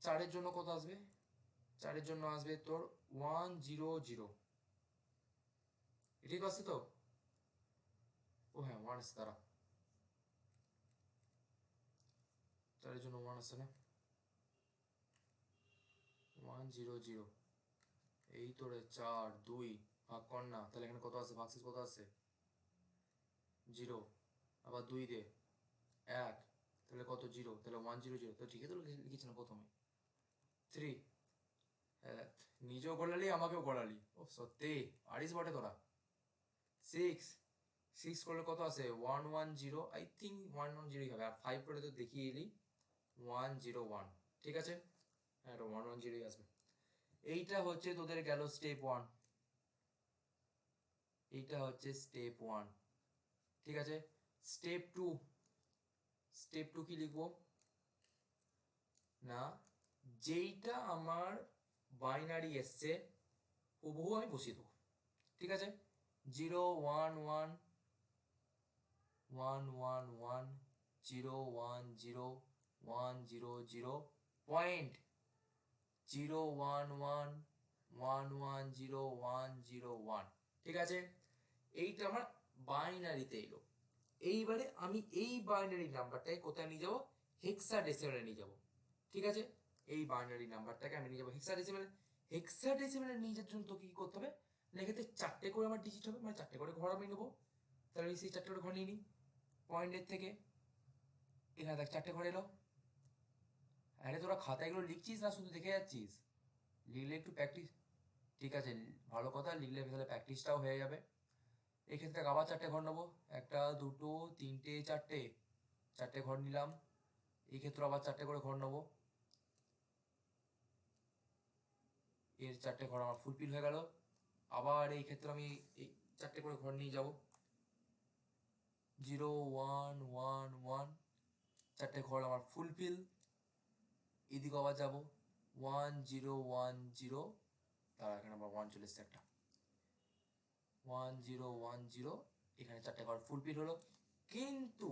চারের জন্য কত আসবে, চারের জন্য আসবে তোর 100। এটাই তো আসছে তো, ও হ্যাঁ 1 আসছে, দাঁড়া, চারের জন্য 1 আসছে না, 100। এই তোরে 4 2 ভাগ কর না, তাহলে এখানে কত আছে, ভাগশেষ কত আছে, 0। আবার 2 দে, 1, তাহলে কত, 0, তাহলে 100, তো ঠিকই তো লিখেছি না প্রথমে। 3, নিজেও গড়ালি আমাকেও গড়ালি, ও সত্যি পারিস বটে তোরা। 6 করলে কত আছে, 110, আই থিঙ্ক 110 হবে, আর 5 করে তো দেখিয়ে এলি 101, ঠিক আছে, হ্যাঁ এটা 110 আসবে। এইটা হচ্ছে তোদের গেল স্টেপ 1, এইটা হচ্ছে স্টেপ 1, ঠিক আছে। স্টেপ 2, স্টেপ 2 কি লিখবো না, যেইটা আমার বাইনারি এসছে হুবহু আমি বসিয়ে দেবো, ঠিক আছে। 011 111 010 100 পয়েন্ট, 011 110 101, ঠিক আছে। এইটা আমার বাইনারিতে এলো। এইবারে আমি এই বাইনারি নাম্বারটাকে কোথায় নিয়ে যাবো, হেক্সাডেসিমেলে নিয়ে যাবো, ঠিক আছে। এই বাইনারি নাম্বারটাকে আমি নিয়ে যাবো হেক্সাডেসিমেলে। হেক্সাডেসিমেলে নিয়ে যাওয়ার জন্য তো কি করতে হবে না, এক্ষেত্রে চারটে করে আমার ডিজিট হবে, মানে চারটে করে ঘর আমি নেবো। তাহলে আমি সেই চারটে করে ঘর নিয়ে নিই পয়েন্টের থেকে। এখানে দেখ চারটে ঘর এলো। আরে তোরা খাতাগুলো লিখছিস না শুধু দেখে যাচ্ছিস, লিখলে একটু প্র্যাকটিস, ঠিক আছে, ভালো কথা, লিখলে তাহলে প্র্যাকটিসটাও হয়ে যাবে। এক্ষেত্রে আবার চারটে ঘর নেবো, একটা দুটো তিনটে চারটে, চারটে ঘর নিলাম। এই ক্ষেত্রে আবার চারটে করে ঘর নেবো, এর চারটে ঘর আমার ফুলফিল হয়ে গেল। আবার এই ক্ষেত্রে আমি এই চারটে করে ঘর নিয়ে যাব, 0111, চারটে ঘর আমার ফুলফিল। এদিকে আবার যাবো 1010, তার এখানে আবার 1 চলে এসছে একটা, 1010, এখানে চারটে ঘর ফুলফিল হলো। কিন্তু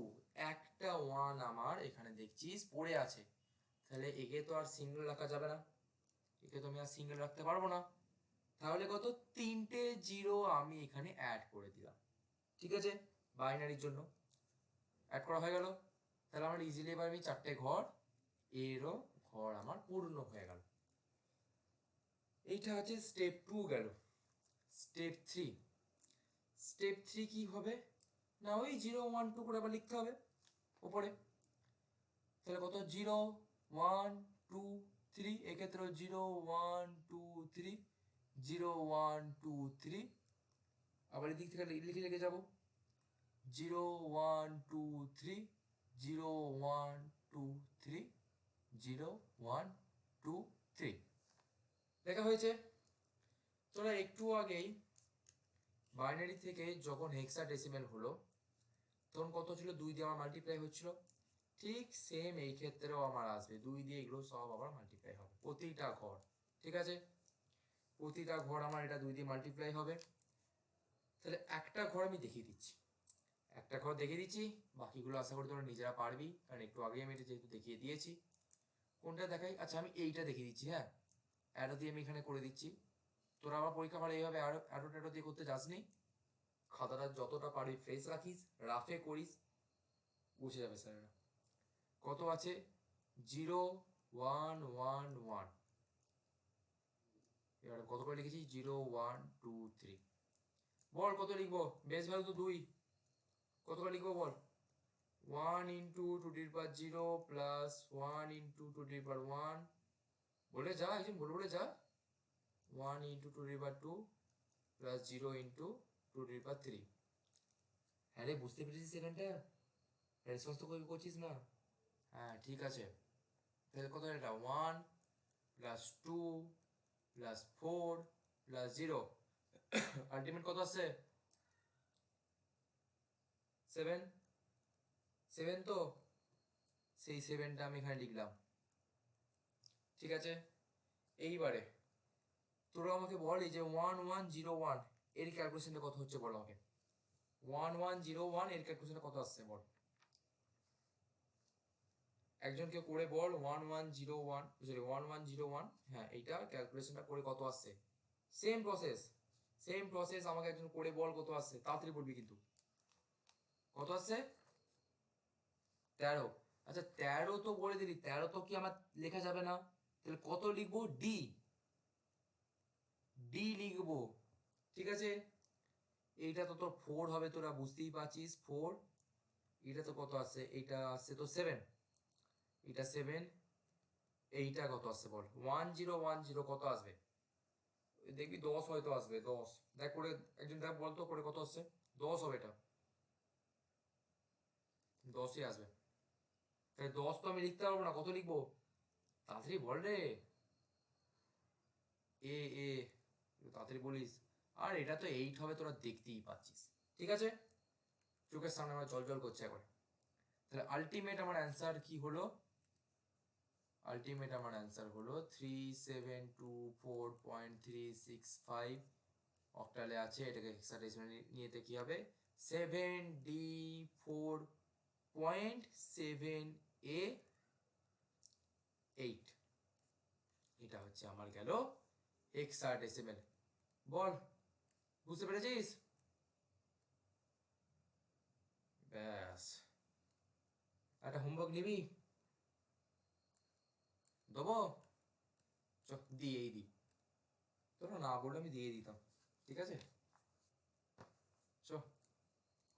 একটা 1 আমার এখানে দেখছিস পড়ে আছে, তাহলে একে তো আর সিঙ্গেল রাখা যাবে না, একে তো আমি আর সিঙ্গেল রাখতে পারবো না। তাহলে কত, তিনটে 0 আমি এখানে অ্যাড করে দিলাম, ঠিক আছে, বাইনারির জন্য অ্যাড করা হয়ে গেল। তাহলে আমার ইজিলি এবার আমি চারটে ঘর, এরও ঘর আমার পূর্ণ হয়ে গেল। এইটা হচ্ছে স্টেপ 2 গেল। স্টেপ 3, স্টেপ 3 কি হবে না, ওই 012 করে আবার লিখতে হবে উপরে। তাহলে কত, 012 3, এক্ষেত্রে 012 012 আবার এদিক থেকে লিখে লিখে যাবো 012 012 012 লেখা হয়েছে। তোরা একটু আগেই বাইনারি থেকে যখন হেক্সাডেসিমেল হলো তখন কত ছিল, 2 দিয়ে আমার মাল্টিপ্লাই হচ্ছিল, ঠিক সেম এই ক্ষেত্রেও আমার আসবে 2 দিয়ে, এগুলো সব আবার মাল্টিপ্লাই হবে প্রতিটা ঘর, ঠিক আছে, প্রতিটা ঘর আমার এটা 2 দিয়ে মাল্টিপ্লাই হবে। তাহলে একটা ঘর আমি দেখিয়ে দিচ্ছি, একটা ঘর দেখিয়ে দিচ্ছি, বাকিগুলো আশা করি তোরা নিজেরা পারবি, কারণ একটু আগেই আমি এটা যেহেতু দেখিয়ে দিয়েছি। কোনটা দেখাই, আচ্ছা আমি এইটা দেখিয়ে দিচ্ছি, হ্যাঁ অ্যারো দিয়ে আমি এখানে করে দিচ্ছি। তোরা আবার পরীক্ষা হলে এইভাবে অ্যারো ট্যারো দিয়ে করতে যাসনি, খাতাটা যতটা পারবি ফ্রেশ রাখিস, রাফে করিস, বুঝে যাবে স্যারেরা। কত আছে, 0111, এবার কত করে লিখেছি 0 1 2 3 বল কত লিখবো বেস ভ্যালু তো 2 কত করে লিখবো বল 1 ইন্টু 2 প্লাস 1 ইন্টু 2 বলে যা একজন বলে যা 1 ইন্টু 2 প্লাস 0 ইন্টু 2 হ্যাঁ রে বুঝতে পেরেছিস এখানটা রেসপন্স তো করছিস না হ্যাঁ ঠিক আছে তাহলে কত এটা 1 প্লাস 2 প্লাস 4 প্লাস 0 আলটিমেট কত আছে 7 7 তো সেই 7টা আমি এখানে লিখলাম ঠিক আছে এইবারে তোরা আমাকে বল এই যে 1101 এর ক্যালকুলেশনটা কত হচ্ছে বল আমাকে 1101 এর ক্যালকুলেশনটা কত আসছে বল একজনকে করে বল 1101 সরি 1101 হ্যাঁ এইটা ক্যালকুলেশনটা করে কত আসছে সেম প্রসেস আমাকে একজন করে বল কত আসছে তাড়াতাড়ি বলবি কিন্তু কত আসছে 13 আচ্ছা 13 তো বলে দিলি 13 তো কি আমার লেখা যাবে না তাহলে কত লিখবো ডি ডি লিখবো ঠিক আছে এইটা তো তোর 4 হবে তোরা বুঝতেই পারছিস 4 এটা তো কত আসছে এইটা আসছে তো 7 এটা 7 এইটা কত আসছে বল 1010 কত আসবে দেখবি 10 হয়তো আসবে 10 দেখ করে একজন দেখ বলতো করে কত আসছে 10 হবে এটা 10ই আসবে তাহলে 10 তো আমি লিখতে পারবো না কত লিখবো তাড়াতাড়ি বল রে এ এ তাড়াতাড়ি বলিস আর এটা তো 8 হবে তোরা দেখতেই পাচ্ছিস ঠিক আছে চোখের সামনে আমার জল জল করছে একবার তাহলে আলটিমেট আমার অ্যান্সার কি হলো আলটিমেট আমার অ্যান্সার হলো 3724.365 অক্টালে আছে এটাকে হেক্সাডেসিমাল নিয়েতে কি হবে 7D4.7A8 এটা হচ্ছে আমার গেল হেক্সাডেসিমাল বল বুঝতে পেরেছিস ব্যাস একটা হোমওয়ার্ক নিবি দেবো চ দিয়েই দিই তোরা না বলে আমি দিয়ে দিতাম ঠিক আছে চ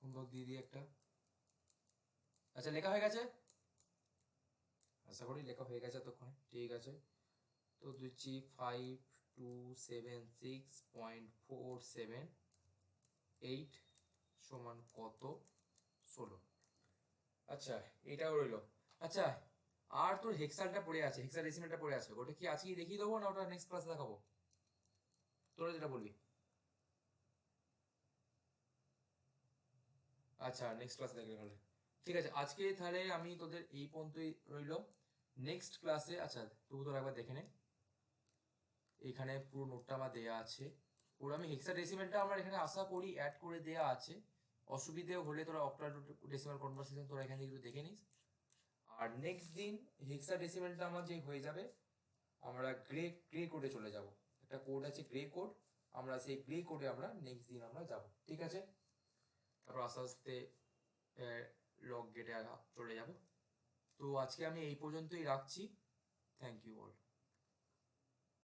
হোমওয়ার্ক দিয়ে দিই একটা আচ্ছা লেখা হয়ে গেছে আশা করি লেখা হয়ে গেছে এতক্ষণে ঠিক আছে তো দিচ্ছি 5276.478 সমান কত 16 আচ্ছা এটাও রইলো আচ্ছা আর তোর হেক্সালটা পড়ে আছে হেক্সাডেসিমালটা পড়ে আছে ওটা কি আজকেই দেখিয়ে দেবো না ওটা নেক্সট ক্লাসে দেখাবো তোরা যেটা বলবি আচ্ছা নেক্সট ক্লাসে দেখলে ভালো ঠিক আছে আজকে তাহলে আমি তোদের এই পর্যন্তই রইলো নেক্সট ক্লাসে আচ্ছা তবু তোরা একবার দেখে নে এখানে পুরো নোটটা আমার দেয়া আছে পুরো আমি হেক্সাডেসিমালটা আমার এখানে আশা করি অ্যাড করে দেয়া আছে অসুবিধে হলে তোরা অক্টাডেসিমাল কনভার্সেশন তোরা এখান থেকে একটু দেখে নিস আর নেক্সট দিন হেক্সাডেসিমালটা আমার যে হয়ে যাবে আমরা গ্রে কোডে চলে যাব একটা কোড আছে গ্রে কোড আমরা সেই গ্রে কোডে আমরা নেক্সট দিন আমরা যাব ঠিক আছে তারপর আস্তে আস্তে লগ গেটে চলে যাব তো আজকে আমি এই পর্যন্তই রাখছি থ্যাংক ইউ অল